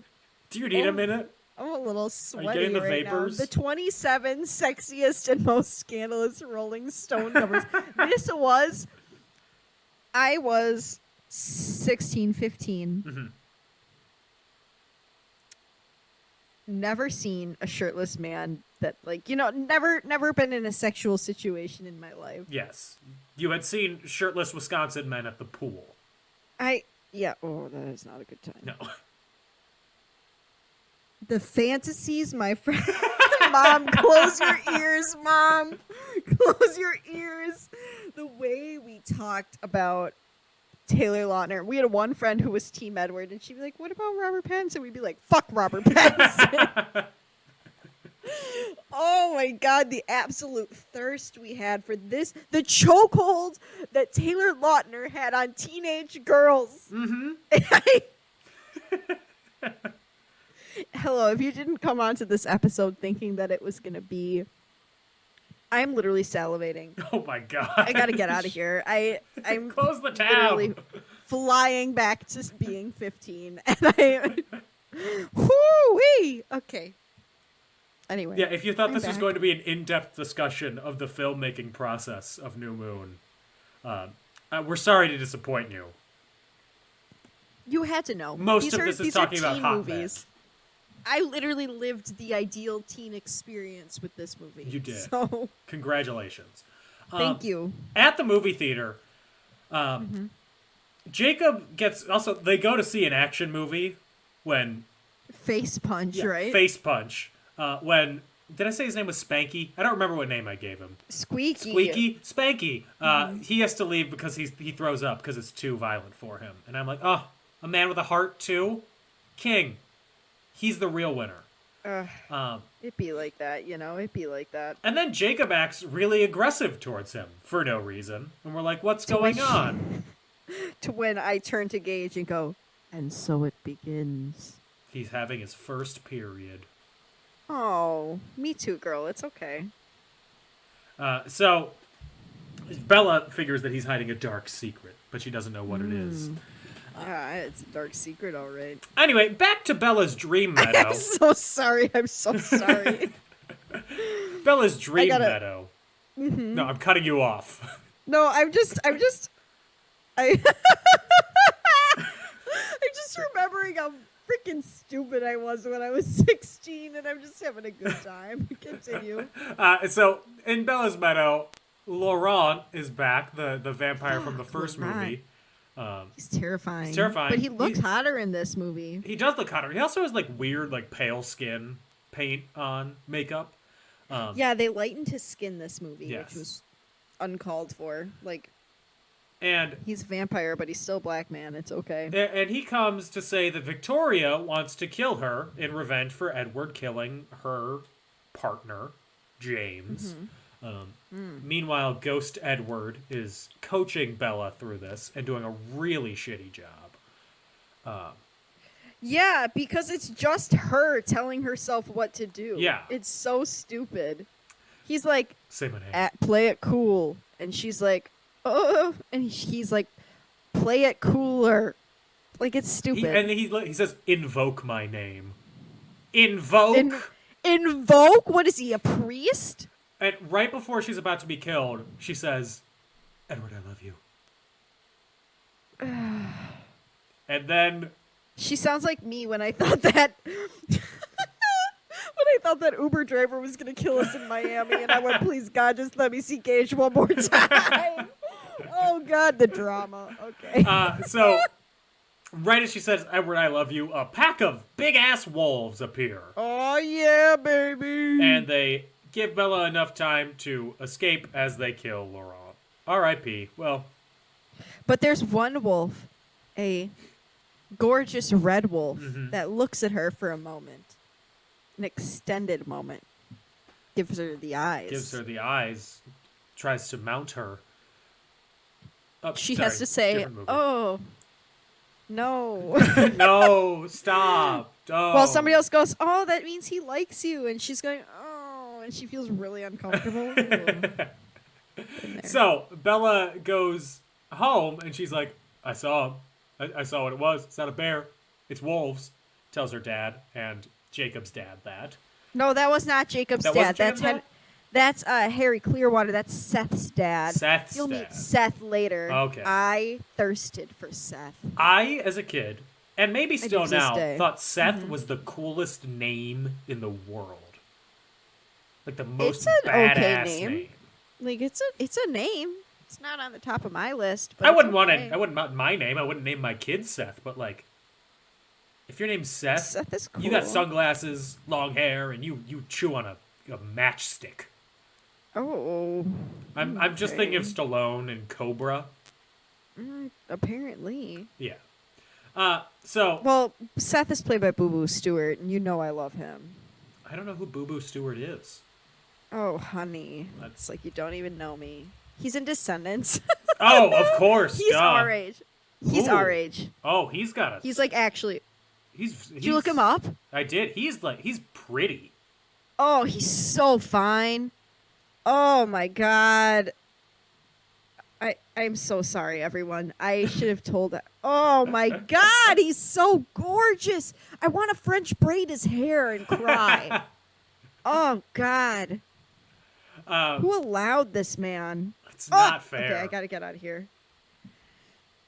Do you need a minute? I'm a little sweaty getting the right vapors? now. The 27 sexiest and most scandalous Rolling Stone covers. This was... I was 16, 15. Mm-hmm. Never seen a shirtless man that, like, you know, never been in a sexual situation in my life. Yes. You had seen shirtless Wisconsin men at the pool. Yeah, oh, that is not a good time. No. The fantasies, my friend. Mom, close your ears, Mom. Close your ears. The way we talked about Taylor Lautner. We had one friend who was Team Edward, and she'd be like, what about Robert Pattinson? We'd be like, fuck Robert Pattinson. Oh my God, the absolute thirst we had for this. The chokehold that Taylor Lautner had on teenage girls. Mm-hmm. Hello, if you didn't come onto this episode thinking that it was going to be... I'm literally salivating. Oh my God. I gotta get out of here. I'm Close the literally tab. flying back to being 15, and I, whoo-wee. Okay. Anyway. Yeah, if you thought I'm this was back. going to be an in-depth discussion of the filmmaking process of New Moon, we're sorry to disappoint you. You had to know. Most These of are- this is these are talking about teen hot movies. I literally lived the ideal teen experience with this movie. You did. So Congratulations. thank you. At the movie theater, Jacob gets... Also, they go to see an action movie when... Face punch, right? Face punch. When... Did I say his name was Spanky? I don't remember what name I gave him. Squeaky. Squeaky? Spanky. He has to leave because he throws up because it's too violent for him. And I'm like, oh, a man with a heart too? King. He's the real winner. It'd be like that, you know? It'd be like that. And then Jacob acts really aggressive towards him for no reason. And we're like, what's going on? To when I turn to Gage and go, and so it begins. He's having his first period. Oh, me too, girl. It's okay. So Bella figures that he's hiding a dark secret, but she doesn't know what it is. Yeah, it's a dark secret, all right. Anyway, back to Bella's dream meadow. I'm so sorry. I'm so sorry. Bella's dream gotta- meadow. No, I'm cutting you off. No, I'm just I'm just remembering how freaking stupid I was when I was 16, and I'm just having a good time. Continue. So in Bella's meadow, Laurent is back, the vampire from the first Laurent. movie. He's terrifying. He's terrifying. But he looks hotter in this movie. He does look hotter. He also has like weird, like pale skin paint on makeup. Yeah, they lightened his skin this movie, Yes. which was uncalled for. Like, And he's a vampire, but he's still a black man. It's okay. and he comes to say that Victoria wants to kill her in revenge for Edward killing her partner, James. Meanwhile, Ghost Edward is coaching Bella through this and doing a really shitty job. Yeah, because it's just her telling herself what to do. Yeah. It's so stupid. He's like, Say my name. play it cool. And she's like, oh. And he's like, play it cooler. Like, it's stupid. He says, invoke my name. Invoke? Invoke? What is he, a priest? And right before she's about to be killed, she says, Edward, I love you. And then... She sounds like me when I thought that... when I thought that Uber driver was going to kill us in Miami, and I went, please, God, just let me see Gage one more time. Oh, God, the drama. Okay. So, right as she says, Edward, I love you, a pack of big-ass wolves appear. Oh, yeah, baby. And they give Bella enough time to escape as they kill Laurent. R.I.P. Well, But there's one wolf, a gorgeous red wolf, Mm-hmm. that looks at her for a moment. An extended moment. Gives her the eyes. Gives her the eyes, tries to mount her. Oh, She sorry, has to say, different movie. "Oh, no." No, stop. Oh. Well, somebody else goes, "Oh, that means he likes you," and she's going, "Oh," and she feels really uncomfortable. Ugh. Been there. So Bella goes home and she's like, I saw him. I saw what it was. It's not a bear. It's wolves. Tells her dad and Jacob's dad that. No, that was not Jacob's That dad. wasn't Jacob's dad? That's Harry Clearwater. That's Seth's dad. Seth's You'll dad. meet Seth later. Okay. I thirsted for Seth. I, as a kid, and maybe still do to this now, day. thought Seth was the coolest name in the world. Like the most It's an badass okay name. name. Like it's a name. It's not on the top of my list. But I it's wouldn't want okay. it. I wouldn't want my name. I wouldn't name my kid Seth. But like, if your name's Seth, Seth is cool. you got sunglasses, long hair, and you chew on a matchstick. Oh. I'm just thinking of okay. Stallone and Cobra. Apparently. Yeah. So Well, Seth is played by Boo Boo Stewart, and you know I love him. I don't know who Boo Boo Stewart is. Oh, honey. It's like you don't even know me. He's in Descendants. Oh, of course. He's duh. our age. He's Ooh. our age. Oh, he's got a. He's like actually. He's. Did you look him up? I did. He's pretty. Oh, he's so fine. Oh my god. I'm so sorry, everyone. I should have told that. Oh my god, he's so gorgeous. I want to French braid his hair and cry. Oh god. Who allowed this man? It's not Oh, fair. Okay, I gotta get out of here.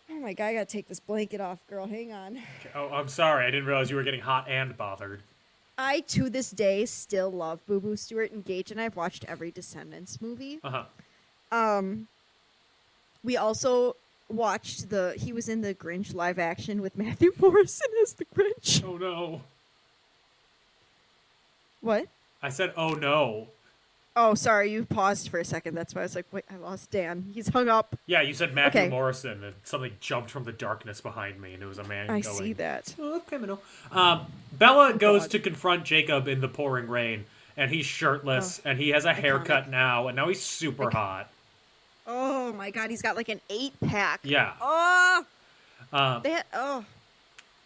Oh my god, I gotta take this blanket off, girl. Hang on. Oh, I'm sorry. I didn't realize you were getting hot and bothered. I, to this day, still love Boo Boo Stewart and Gage, and I've watched every Descendants movie. Uh-huh. We also watched he was in the Grinch live action with Matthew Morrison as the Grinch. Oh, no. What? I said, oh, no. Oh, sorry, you paused for a second. That's why I was like, wait, I lost Dan. He's hung up. Yeah, you said Matthew Okay. Morrison, and something jumped from the darkness behind me, and it was a man I going, see that. Oh, criminal. Bella goes God. to confront Jacob in the pouring rain, and he's shirtless, and he has a haircut now, and now he's super hot. Oh my god, he's got like an 8-pack. Yeah. Oh! Um, Oh.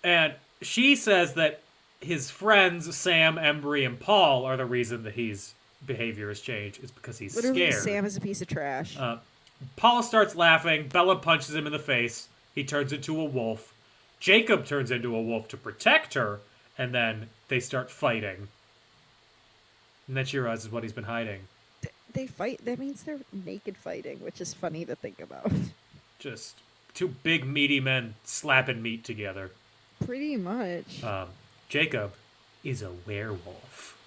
And she says that his friends, Sam, Embry, and Paul, are the reason that his behavior has changed. It's because he's Literally, scared. Sam is a piece of trash. Paul starts laughing. Bella punches him in the face. He turns into a wolf. Jacob turns into a wolf to protect her, and then they start fighting. And then she realizes what he's been hiding. They fight. That means they're naked fighting, which is funny to think about. Just two big meaty men slapping meat together. Pretty much. Jacob is a werewolf.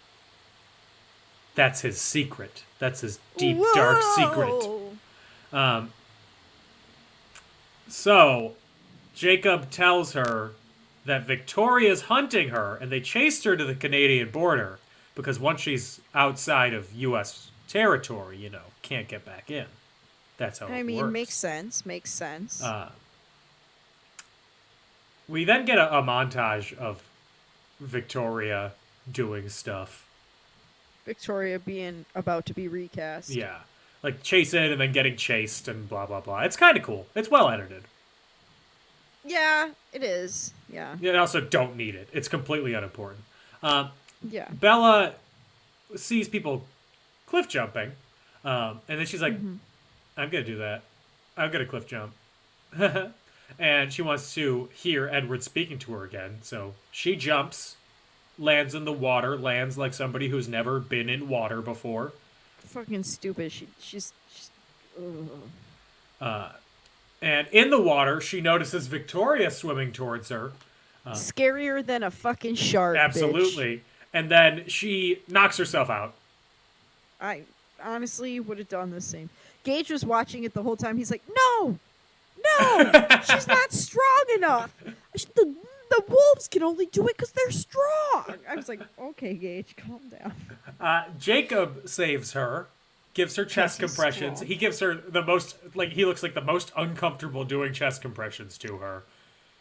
That's his secret. That's his deep, dark secret. Whoa! So, Jacob tells her that Victoria's hunting her, and they chased her to the Canadian border, because once she's outside of U.S. territory, can't get back in. That's how it I mean, works. makes sense. Makes sense. We then get a montage of Victoria doing stuff. Victoria being about to be recast. Yeah. Like chasing and then getting chased and blah, blah, blah. It's kind of cool. It's well edited. Yeah, it is. Yeah. You also don't need it. It's completely unimportant. Yeah. Bella sees people cliff jumping, and then she's like, I'm going to do that. I'm going to cliff jump. And she wants to hear Edward speaking to her again, so she jumps, lands in the water, lands like somebody who's never been in water before. Fucking stupid. She's ugh. And in the water, she notices Victoria swimming towards her. Scarier than a fucking shark. Absolutely. And then she knocks herself out. I honestly would have done the same. Gage was watching it the whole time. He's like, no, she's not strong enough. The wolves can only do it because they're strong. I was like, okay, Gage, calm down. Jacob saves her gives her chest he's compressions. strong. He gives her the most, like, he looks like the most uncomfortable doing chest compressions to her.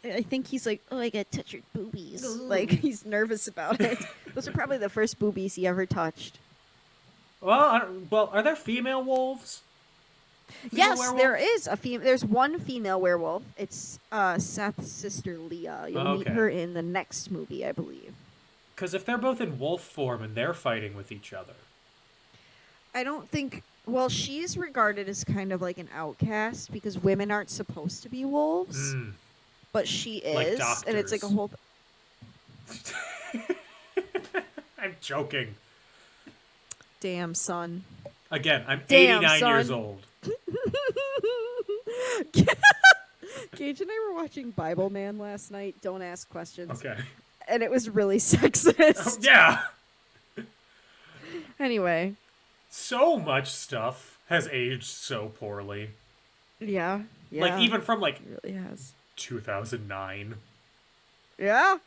I think he's like, oh, I gotta touch your boobies. Like, he's nervous about it. Those are probably the first boobies he ever touched. Well, are there female wolves? Yes, werewolf? there is a There's one female werewolf. It's Seth's sister Leah. You'll meet Okay. her in the next movie, I believe. Because if they're both in wolf form and they're fighting with each other. I don't think. Well, she's regarded as kind of like an outcast because women aren't supposed to be wolves, but she Like is, and it's like a whole. I'm joking. Damn, son. Again, I'm Damn, 89 years son. old. Gage and I were watching Bible Man last night. Don't ask questions. Okay. And it was really sexist. Yeah. Anyway. So much stuff has aged so poorly. Yeah. Yeah. Like, even from, like, It really has. 2009. Yeah.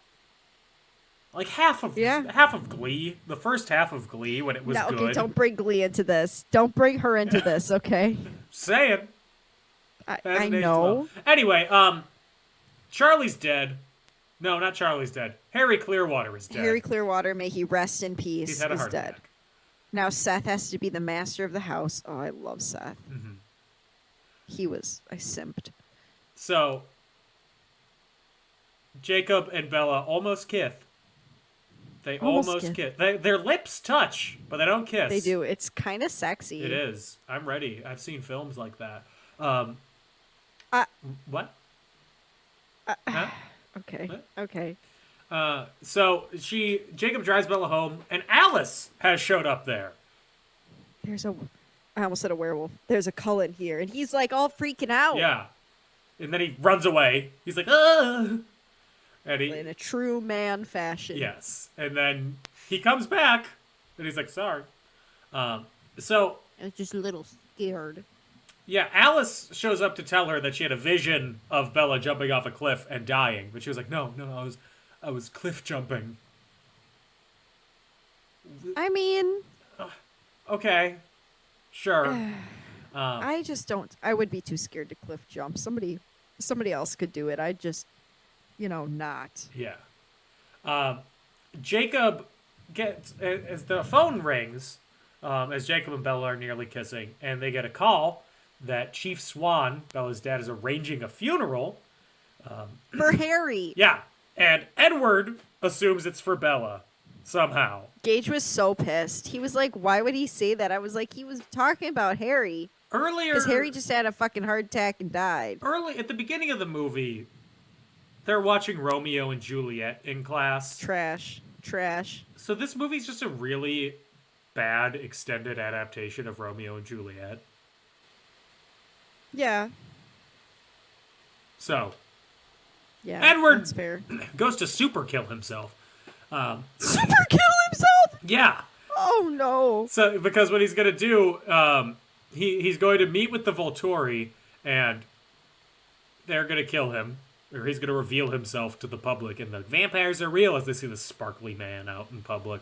Like, half of Glee, the first half of Glee, when it was No, good. okay, don't bring Glee into this. Don't bring her into this, okay? Saying. I Hasn't aged know. well. Anyway, Charlie's dead. No, not Charlie's dead. Harry Clearwater is dead. Harry Clearwater, may he rest in peace, He's had a is heart dead. attack. Now Seth has to be the master of the house. Oh, I love Seth. I simped. So, Jacob and Bella almost kiss. They almost kiss. Their lips touch, but they don't kiss. They do. It's kind of sexy. It is. I'm ready. I've seen films like that. What? Huh? Okay. What? Okay. So Jacob drives Bella home, and Alice has showed up there. I almost said a werewolf. There's a Cullen here, and he's like all freaking out. Yeah. And then he runs away. He's like, ah! And he, In a true man fashion. yes. And then he comes back, and he's like, sorry. So, I'm just a little scared. yeah, Alice shows up to tell her that she had a vision of Bella jumping off a cliff and dying. But she was like, no, I was cliff jumping. I mean, Okay. Sure. I just don't. I would be too scared to cliff jump. Somebody else could do it. I just, not. Yeah. Jacob gets, as the phone rings, as Jacob and Bella are nearly kissing, and they get a call that Chief Swan, Bella's dad, is arranging a funeral. For Harry. Yeah. And Edward assumes it's for Bella, somehow. Gage was so pissed. He was like, why would he say that? I was like, he was talking about Harry. Earlier... Because Harry just had a fucking heart attack and died. Early, at the beginning of the movie, they're watching Romeo and Juliet in class. Trash. So this movie's just a really bad extended adaptation of Romeo and Juliet. Yeah. So, Yeah. Edward That's fair. goes to super kill himself. Super kill himself? Yeah. Oh, no. So, because what he's going to do, he's going to meet with the Volturi, and they're going to kill him. Or he's going to reveal himself to the public, and the vampires are real as they see this sparkly man out in public.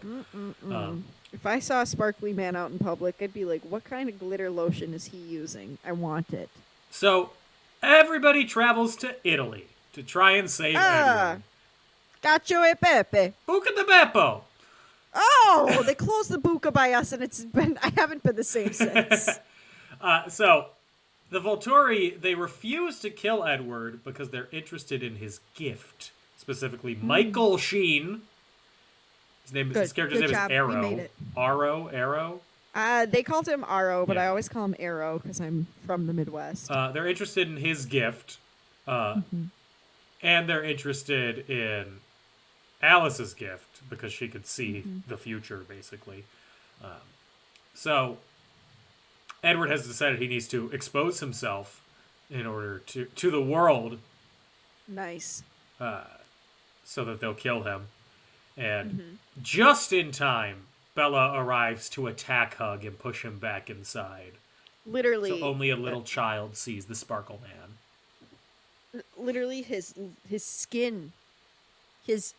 If I saw a sparkly man out in public, I'd be like, what kind of glitter lotion is he using? I want it. So, everybody travels to Italy to try and save Edward. Cacio e pepe. Buca di Beppo! Oh, they closed the buca by us, and I haven't been the same since. So, the Volturi, they refuse to kill Edward because they're interested in his gift. Specifically, Michael Sheen. His character's name job. is You made Arrow. it. Arrow? They called him Aro, but Yeah. I always call him Arrow because I'm from the Midwest. They're interested in his gift. And they're interested in Alice's gift because she could see the future, basically. So, Edward has decided he needs to expose himself in order to the world Nice. so that they'll kill him. And just in time, Bella arrives to attack Hug and push him back inside. Literally. So only a little child sees the Sparkle Man. Literally, his skin. His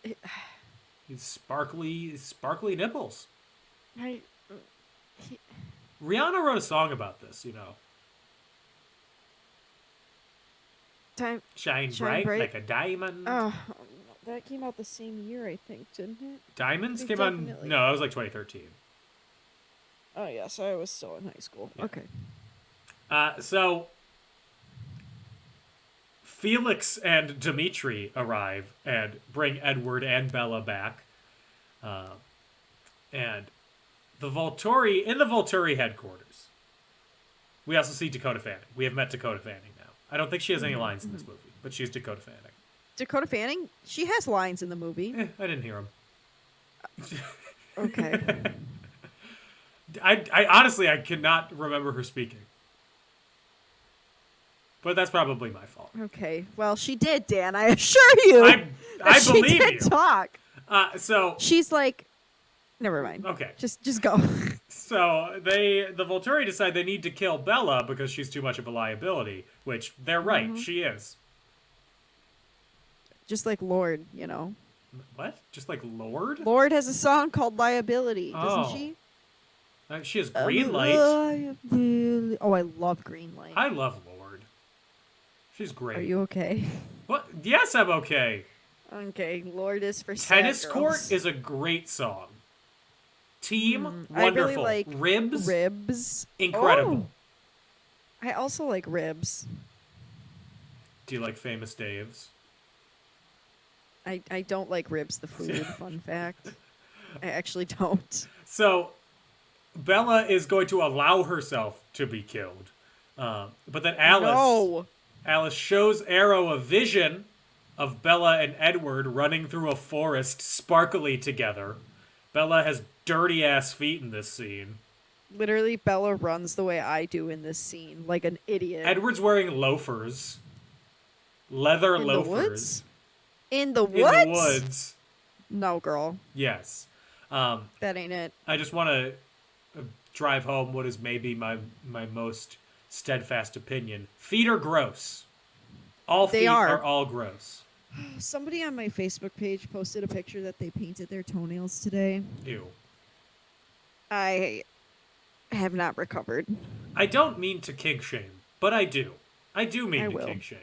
He's sparkly nipples. Rihanna wrote a song about this, you know. Shine bright like a diamond. Oh, that came out the same year, I think, didn't it? Diamonds They came out. definitely- No, it was like 2013. Oh, yeah, so I was still in high school. Yeah. Okay. So Felix and Dimitri arrive and bring Edward and Bella back. And the Volturi headquarters. We also see Dakota Fanning. We have met Dakota Fanning now. I don't think she has any lines in this movie, but she's Dakota Fanning. Dakota Fanning? She has lines in the movie. I didn't hear them. Okay. I honestly, I cannot remember her speaking. But that's probably my fault. Okay. Well, she did, Dan. I assure you. I she believe did you. talk. So She's like, never mind. okay. Just go. So the Volturi decide they need to kill Bella because she's too much of a liability, which they're right, she is. Just like Lord, you know. What? Just like Lord? Lord has a song called Liability, doesn't Oh. she? She has Green Light. Liability. Oh, I love Green Light. I love Lord. She's great. Are you okay? What? Yes, I'm okay. Okay, Lord is for sad Tennis girls. Court is a great song. Team, I wonderful. really like Ribs, Ribs. incredible. Oh, I also like Ribs. Do you like Famous Dave's? I don't like Ribs the food, fun fact. I actually don't. So, Bella is going to allow herself to be killed. But then Alice shows Arrow a vision of Bella and Edward running through a forest sparkly together. Bella has dirty-ass feet in this scene. Literally, Bella runs the way I do in this scene, like an idiot. Edward's wearing loafers. Leather in loafers. the woods? In the woods? In the woods. No, girl. Yes. That ain't it. I just want to drive home what is maybe my most steadfast opinion. Feet are gross. All They feet are. all gross. Somebody on my Facebook page posted a picture that they painted their toenails today. Ew. I have not recovered. I don't mean to kink shame, but I do. I do mean I to will. kink shame.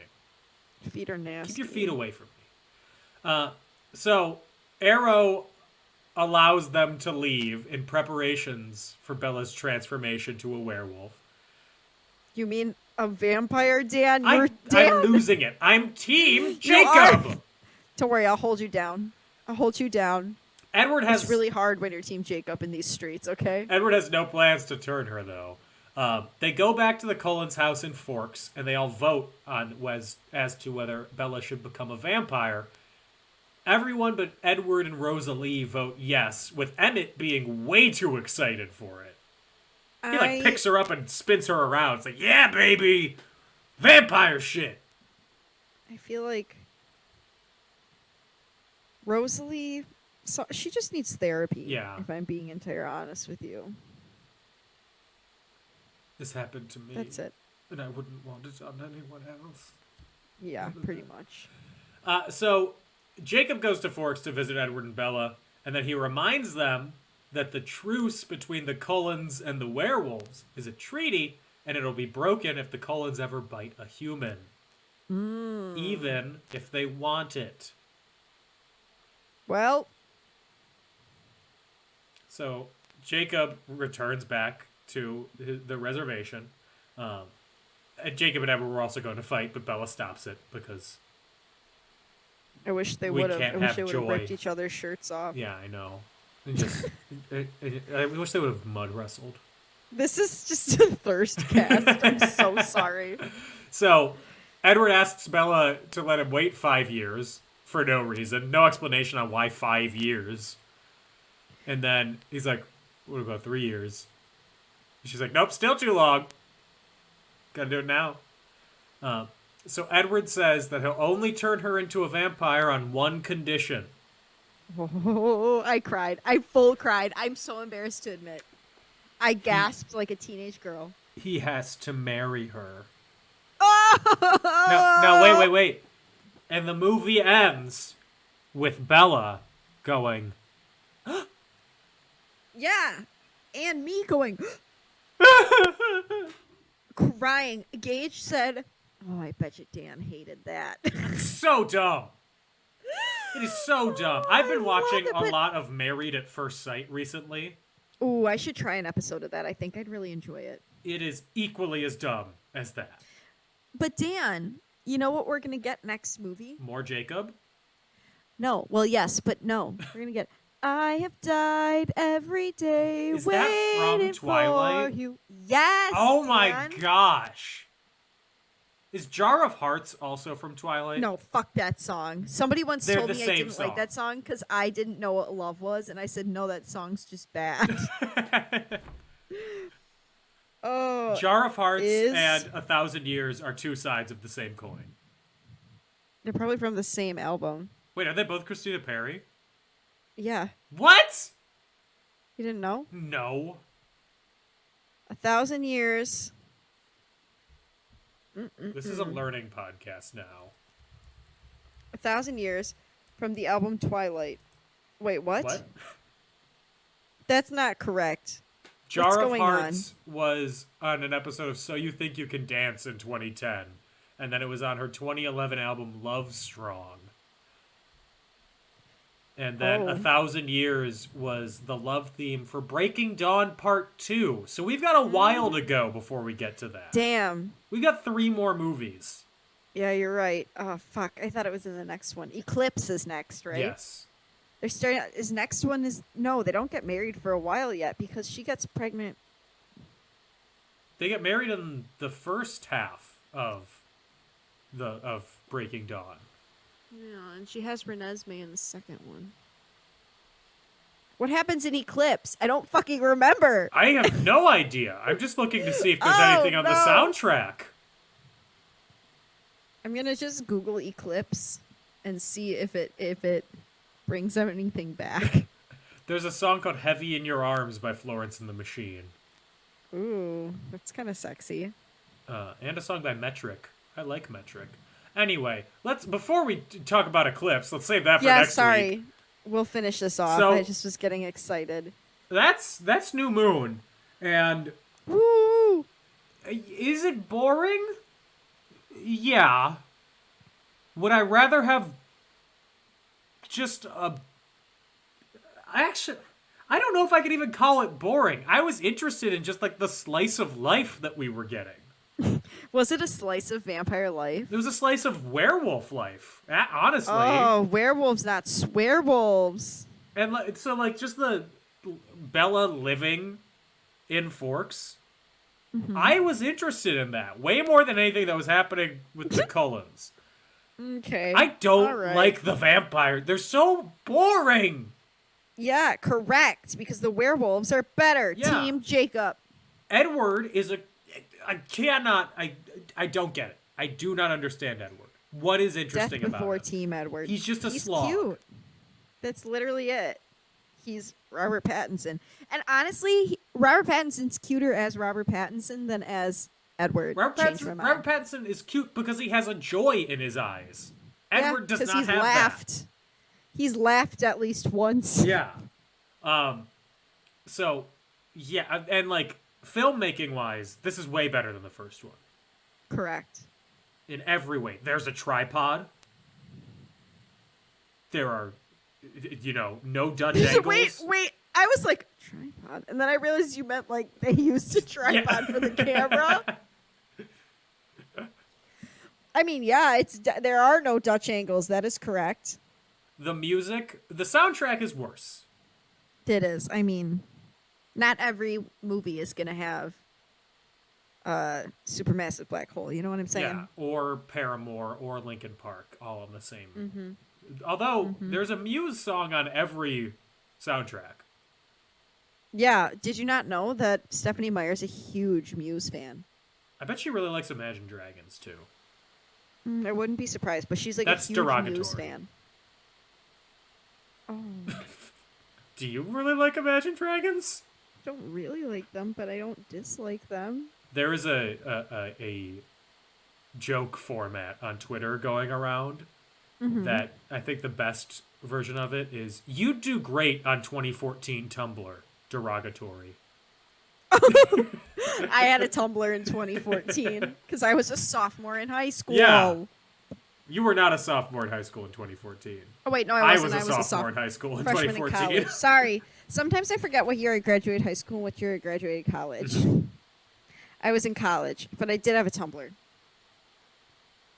Feet are nasty. Keep your feet away from me. So Arrow allows them to leave in preparations for Bella's transformation to a werewolf. You mean a vampire, Dan? You're I'm losing it. I'm Team You Jacob. are. Don't worry, I'll hold you down. I'll hold you down. Edward has It's really hard when you're Team Jacob in these streets, okay? Edward has no plans to turn her, though. They go back to the Cullens' house in Forks, and they all vote on as to whether Bella should become a vampire. Everyone but Edward and Rosalie vote yes, with Emmett being way too excited for it. He picks her up and spins her around. It's like, yeah, baby, vampire shit. I feel like Rosalie, she just needs therapy. Yeah. If I'm being entirely honest with you. This happened to me. That's it. And I wouldn't want it on anyone else. Yeah, pretty much. So Jacob goes to Forks to visit Edward and Bella, and then he reminds them that the truce between the Cullens and the werewolves is a treaty, and it'll be broken if the Cullens ever bite a human. Even if they want it. Well, So Jacob returns back to the reservation. And Jacob and Edward were also going to fight, but Bella stops it because... I wish they We would have. can't I wish have they would have joy. ripped each other's shirts off. Yeah, I know. And just, I wish they would have mud wrestled. This is just a thirst cast. I'm so sorry. So, Edward asks Bella to let him wait 5 years for no reason. No explanation on why 5 years. And then he's like, what about 3 years? And she's like, nope, still too long. Gotta do it now. So Edward says that he'll only turn her into a vampire on one condition. Oh, I cried. I full cried. I'm so embarrassed to admit. I gasped like a teenage girl. He has to marry her. Oh! No, wait. And the movie ends with Bella going, Yeah. And me going, Crying. Gage said, "Oh, I bet you Dan hated that." So dumb. It is so dumb. I've been watching a but- lot of Married at First Sight recently. Ooh, I should try an episode of that. I think I'd really enjoy it. It is equally as dumb as that. But Dan, you know what we're gonna get next movie? More Jacob? No. Well, yes, but no. We're gonna get "I have died every day Is that from waiting Twilight? for you." Yes. Oh my Dan. gosh. Is Jar of Hearts also from Twilight? No, fuck that song. Somebody once They're told the me I same didn't song. like that song because I didn't know what love was, and I said, "No, that song's just bad." Oh, Jar of Hearts is- and 1,000 Years are two sides of the same coin. they're probably from the same album. Wait, are they both Christina Perri? Yeah, What? you didn't know? No. 1,000 Years. This is a learning podcast now. 1,000 Years from the album Twilight. Wait, what? What? That's not correct. Jar What's of going Hearts was on an episode of So You Think You Can Dance in 2010. And then it was on her 2011 album Love Strong. And then Oh. 1,000 Years was the love theme for Breaking Dawn Part 2. So we've got a while to go before we get to that. Damn. We got 3 more movies. Yeah, you're right. Oh, fuck. I thought it was in the next one. Eclipse is next, right? Yes. They're starting. His next one is no. They don't get married for a while yet because she gets pregnant. They get married in the first half of Breaking Dawn. Yeah, and she has Renesmee in the second one. What happens in Eclipse? I don't fucking remember. I have no idea. I'm just looking to see if there's Oh, anything on the no. soundtrack. I'm gonna just Google Eclipse and see if it brings anything back. There's a song called Heavy in Your Arms by Florence and the Machine. Ooh, that's kind of sexy. And a song by Metric. I like Metric. Anyway, before we talk about Eclipse, let's save that for Yeah, next sorry. week. We'll finish this off. So- I just was getting excited. That's New Moon. And Woo! is it boring? Yeah. Would I rather have just a... Actually, I don't know if I could even call it boring. I was interested in just like the slice of life that we were getting. Was it a slice of vampire life? It was a slice of werewolf life, honestly. Oh, werewolves, not swearwolves. And so, just the Bella living in Forks, I was interested in that way more than anything that was happening with the Cullens. Okay. I don't all right. like the vampire. They're so boring. Yeah, correct. Because the werewolves are better. Yeah. Team Jacob. Edward is I don't get it. I do not understand Edward. What is Death interesting about before him? Team Edward. He's just a slog. Cute. That's literally it. He's Robert Pattinson. And honestly, Robert Pattinson's cuter as Robert Pattinson than as Edward. Robert Changed my mind. Robert Pattinson is cute because he has a joy in his eyes. Edward does 'cause not he's have laughed. He's laughed at least once. that. Yeah. So, yeah, and filmmaking wise, this is way better than the first one. Correct. In every way. There's a tripod. There are, no Dutch angles. Wait. I was like, tripod. And then I realized you meant they used a tripod for the camera. I mean, yeah, there are no Dutch angles. That is correct. The music, the soundtrack is worse. It is. I mean, not every movie is going to have a supermassive black hole. You know what I'm saying? Yeah, or Paramore or Linkin Park, all on the same. Although there's a Muse song on every soundtrack. Yeah. Did you not know that Stephanie Meyer's a huge Muse fan? I bet she really likes Imagine Dragons too. I wouldn't be surprised, but she's That's a huge derogatory. Muse fan. Oh, Do you really like Imagine Dragons? I don't really like them, but I don't dislike them. There is a joke format on Twitter going around that I think the best version of it is "You do great on 2014 Tumblr." Derogatory. I had a Tumblr in 2014 because I was a sophomore in high school. Yeah. You were not a sophomore in high school in 2014. Oh wait, no, I wasn't. I was a sophomore in high school in freshman 2014. in college. Sorry. Sometimes I forget what year I graduated high school and what year I graduated college. I was in college, but I did have a Tumblr.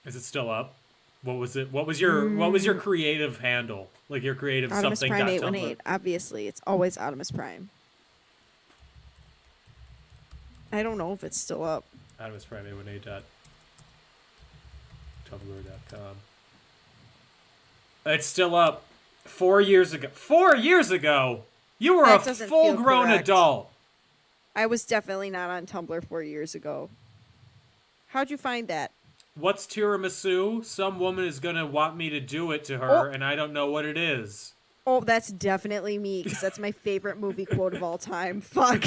Is it still up? What was it? What was your creative handle? Like your creative Artemis something. Prime 818. Obviously, it's always Artemis Prime. I don't know if it's still up. Artemis Prime 818. Tumblr.com. It's still up. 4 years ago. 4 years ago? You were That a doesn't full-grown feel correct. adult. I was definitely not on Tumblr 4 years ago. How'd you find that? What's tiramisu? Some woman is gonna want me to do it to her, and I don't know what it is. Oh, that's definitely me, because that's my favorite movie quote of all time. Fuck.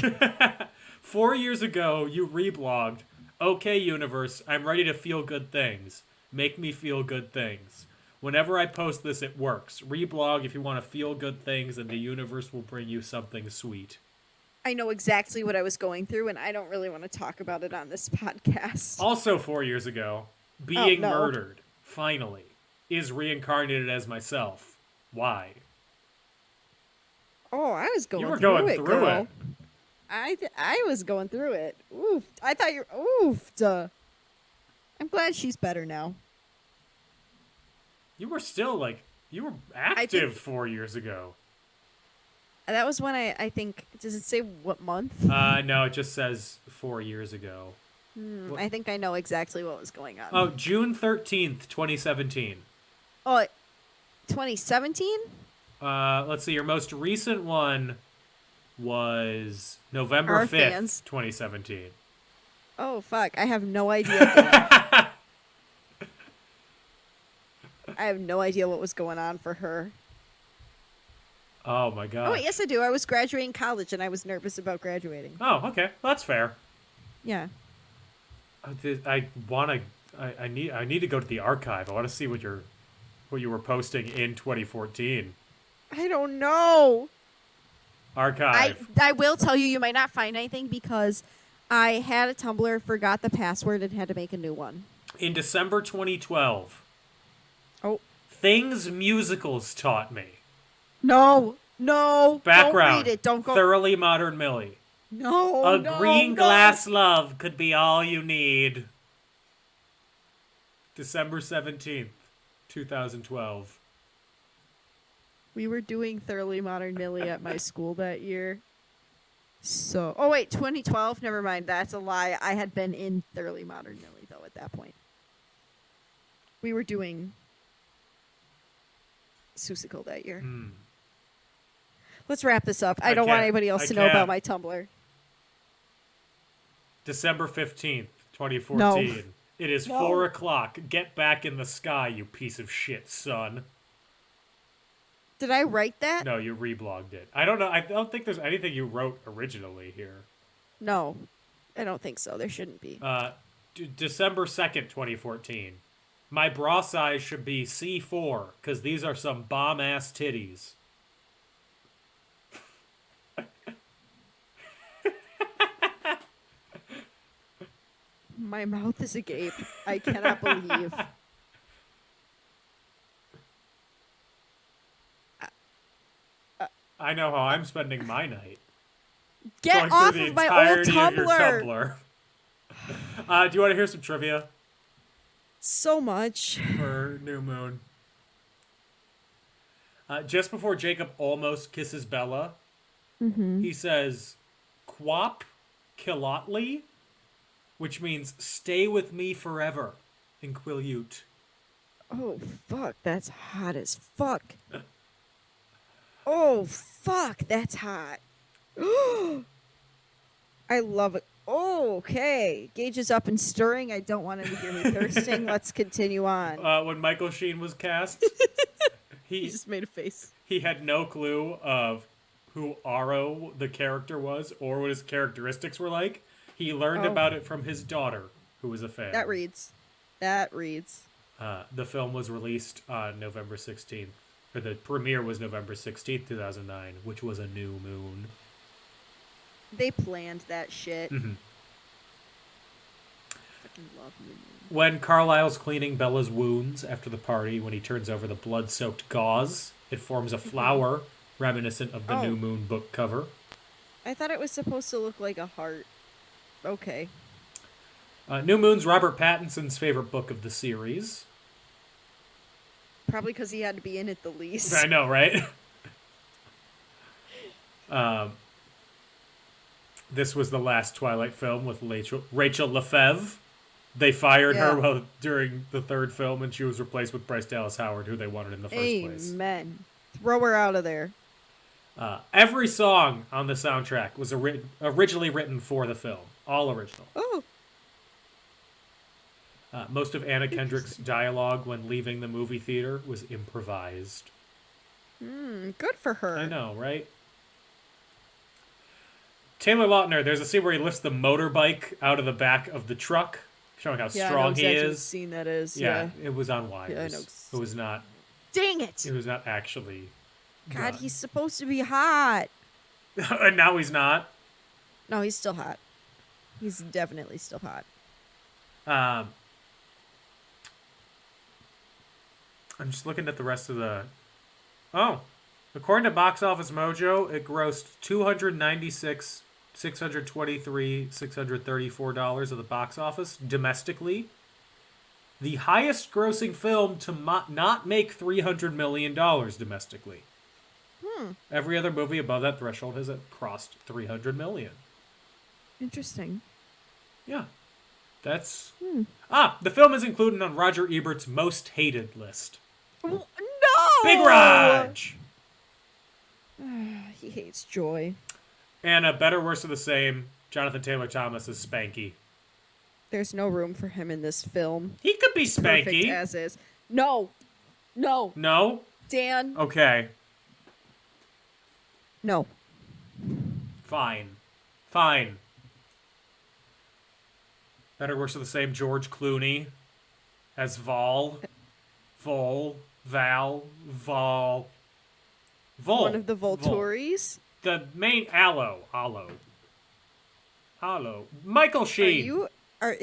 4 years ago, you reblogged, "Okay, universe, I'm ready to feel good things. Make me feel good things. Whenever I post this, it works. Reblog if you want to feel good things, and the universe will bring you something sweet." I know exactly what I was going through, and I don't really want to talk about it on this podcast. Also 4 years ago, being no. murdered, finally, is reincarnated as myself. Why? Oh, I was going You were through going it, through girl. it. I was going through it. Oof. I thought you were... Oof. Duh. I'm glad she's better now. You were still, you were active 4 years ago. That was when I think... Does it say what month? No, it just says 4 years ago. I think I know exactly what was going on. Oh, June 13th, 2017. Oh, 2017? Let's see, your most recent one was November Our 5th, fans. 2017. Oh, fuck. I have no idea. I have no idea what was going on for her. Oh, my God. Oh, wait, yes, I do. I was graduating college, and I was nervous about graduating. Oh, okay. That's fair. Yeah. I need to go to the archive. I want to see what you were posting in 2014. I don't know. Archive. I will tell you, you might not find anything because I had a Tumblr, forgot the password, and had to make a new one. In December 2012. Oh. Things musicals taught me. No. Background. Don't read it. Don't go. Thoroughly Modern Millie. No. A no, green no. glass love could be all you need. December 17th, 2012. We were doing Thoroughly Modern Millie at my school that year. So, oh wait, 2012. Never mind. That's a lie. I had been in Thoroughly Modern Millie though at that point. We were doing Seussical that year. Let's wrap this up. I don't want anybody else to know about my Tumblr. December 15th, 2014. No. It is 4 o'clock. Get back in the sky, you piece of shit, son. Did I write that? No, you reblogged it. I don't know. I don't think there's anything you wrote originally here. No, I don't think so. There shouldn't be. December 2nd, 2014. My bra size should be C4, because these are some bomb-ass titties. My mouth is agape. I cannot believe. I know how I'm spending my night. Get Going off through the of my old entirety of your Tumblr. Tumblr. Do you want to hear some trivia So much. for New Moon? Just before Jacob almost kisses Bella, he says, "Quap Kilotly," which means "stay with me forever" in Quileute. Oh, fuck. That's hot as fuck. Oh, fuck. That's hot. I love it. Oh, okay. Gauge is up and stirring. I don't want him to hear me thirsting. Let's continue on. When Michael Sheen was cast, He just made a face. he had no clue of who Aro, the character, was or what his characteristics were like. He learned about it from his daughter, who was a fan. That reads. The film was released on November 16th. Or the premiere was November 16th, 2009, which was a new moon. They planned that shit. Mhm. Fucking love New Moon. When Carlisle's cleaning Bella's wounds after the party, when he turns over the blood-soaked gauze, it forms a flower reminiscent of the Oh. New Moon book cover. I thought it was supposed to look like a heart. Okay. New Moon's Robert Pattinson's favorite book of the series. Probably because he had to be in it the least. I know, right? This was the last Twilight film with Rachel Lefebvre. They fired her during the third film, and she was replaced with Bryce Dallas Howard, who they wanted in the first place. Amen. Throw her out of there. Every song on the soundtrack was originally written for the film. All original. Oh. Most of Anna Kendrick's dialogue when leaving the movie theater was improvised. Good for her. I know, right? Taylor Lautner, there's a scene where he lifts the motorbike out of the back of the truck, showing how strong he exactly what is. scene that is. Yeah, it was on wires. Yeah, I know. It was not. Dang it! It was not actually. God, done. he's supposed to be hot. And now he's not. No, he's still hot. He's definitely still hot. I'm just looking at the rest of the. Oh, according to Box Office Mojo, it grossed $634 at the box office domestically. The highest grossing film to not make $300 million domestically. Every other movie above that threshold has crossed $300 million. Interesting. Yeah. That's... the film is included on Roger Ebert's most hated list. No! Big Raj! He hates Joy. And a better, worse of the same, Jonathan Taylor Thomas is Spanky. There's no room for him in this film. He could be Perfect Spanky. as is. No. No. No? Dan. Okay. No. Fine. Better, worse of the same, George Clooney as Vol. Vol. One of the Volturis. The main Aloe. Michael Sheen. Arrow.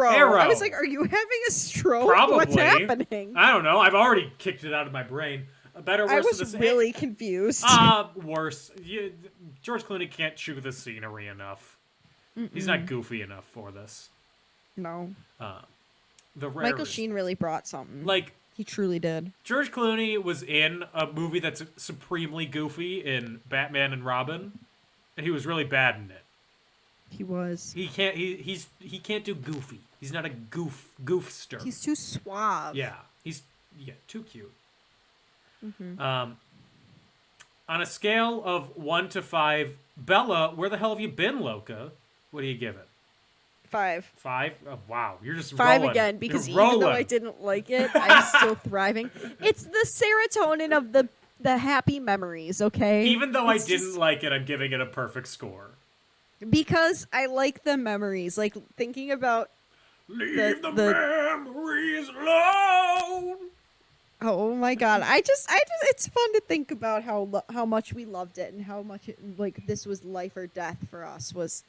I was like, are you having a stroke? Probably. What's happening? I don't know. I've already kicked it out of my brain. Better, worse I of the was same. really confused. Worse. George Clooney can't chew the scenery enough. He's not goofy enough for this. No. The rarest. Michael Sheen really brought something. Like, he truly did. George Clooney was in a movie that's supremely goofy in Batman and Robin, and he was really bad in it. He was. He can't. He can't do goofy. He's not a goofster. He's too suave. Yeah. He's too cute. On a scale of 1 to 5, Bella, where the hell have you been, Loca? What do you give it? 5. 5? Oh, wow, you're just 5 rolling. again, because You're even though rolling. I didn't like it, I'm still thriving. It's the serotonin of the happy memories, okay? Even though It's I didn't just- like it, I'm giving it a perfect score. Because I like the memories. Like, thinking about... Leave the the- memories alone. Oh my god! I just, it's fun to think about how much we loved it and how much this was life or death for us. Was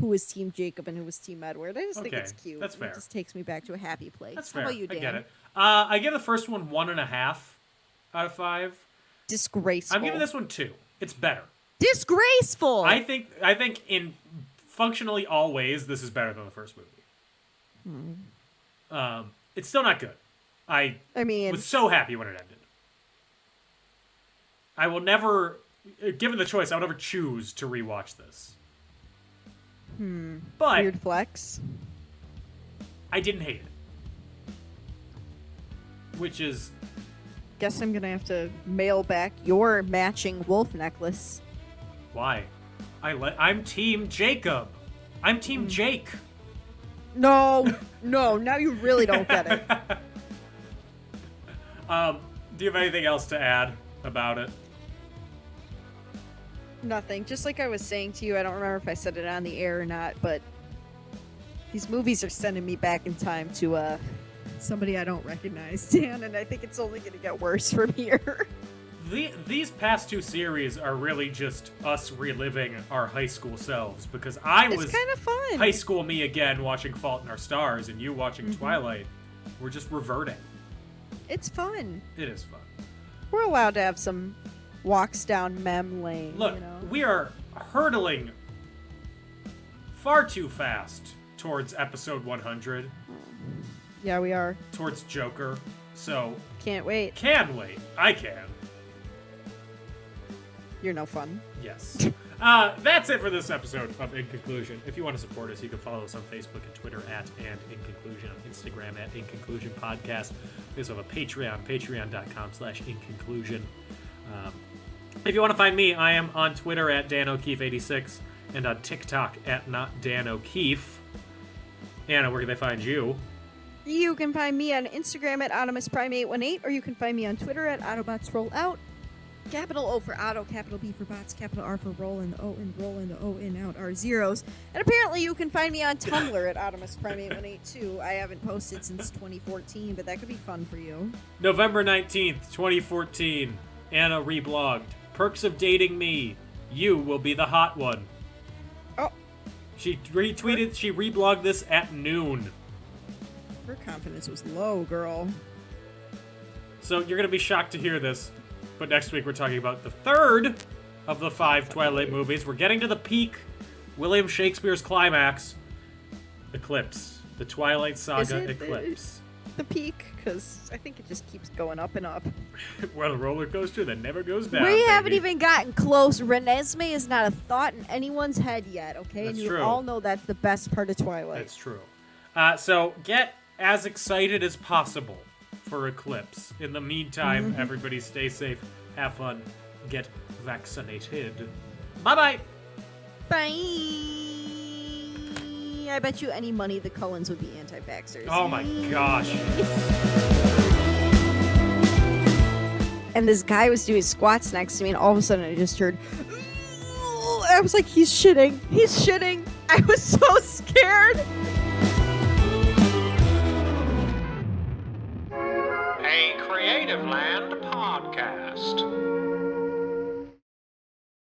who was Team Jacob and who was Team Edward? I just think it's Okay, cute. that's fair. It just takes me back to a happy place. That's How fair. about you, Dan? I get it. I give the first one 1.5 out of 5. Disgraceful. I'm giving this one 2. It's better. Disgraceful. I think in functionally all ways, this is better than the first movie. It's still not good. I mean, was so happy when it ended. I will never, given the choice, I would never choose to rewatch this. But weird flex. I didn't hate it. Which is... Guess I'm gonna have to mail back your matching wolf necklace. Why? I'm Team Jacob. I'm Team Jake. No, now you really don't get it. Do you have anything else to add about it? Nothing. Just like I was saying to you, I don't remember if I said it on the air or not, but these movies are sending me back in time to somebody I don't recognize, Dan, and I think it's only going to get worse from here. these past two series are really just us reliving our high school selves, because I was kind of fun. high school me again watching Fault in Our Stars, and you watching Twilight. We're just reverting. It's fun. It is fun. We're allowed to have some walks down mem lane. Look, you know? we are hurtling far too fast towards episode 100, Yeah, we are. towards Joker. So, Can't wait. can wait. I can. You're no fun. Yes. That's it for this episode of In Conclusion. If you want to support us, you can follow us on Facebook and Twitter at and In Conclusion, on Instagram at In Conclusion Podcast. We also have a Patreon, patreon.com/In Conclusion. If you want to find me, I am on Twitter at Dan O'Keefe86 and on TikTok at Not Dan O'Keefe. Anna, where can they find you? You can find me on Instagram at OttimusPrime818, or you can find me on Twitter at AutobotsRollOut. Capital O for Auto, capital B for Bots, capital R for Roll, and the O in Roll, and the O in Out are zeros. And apparently you can find me on Tumblr at OttimusPrime818 too. I haven't posted since 2014, but that could be fun for you. November 19th, 2014. Anna reblogged. Perks of dating me. You will be the hot one. Oh, She retweeted, she reblogged this at noon. her confidence was low, girl. So you're going to be shocked to hear this, but next week we're talking about the third of the 5 Twilight movies. We're getting to the peak, William Shakespeare's climax, Eclipse. The Twilight Saga Is it Eclipse. The peak, because I think it just keeps going up and up. Well, a roller coaster that never goes down. We haven't baby. even gotten close. Renesmee is not a thought in anyone's head yet, okay? That's and you true. all know that's the best part of Twilight. That's true. So get as excited as possible for Eclipse. In the meantime, everybody stay safe, have fun, get vaccinated. Bye-bye! Bye! I bet you any money the Cullens would be anti-vaxxers. Oh my gosh. And this guy was doing squats next to me, and all of a sudden I just heard... I was like, he's shitting. He's shitting. I was so scared. A Creative Land podcast.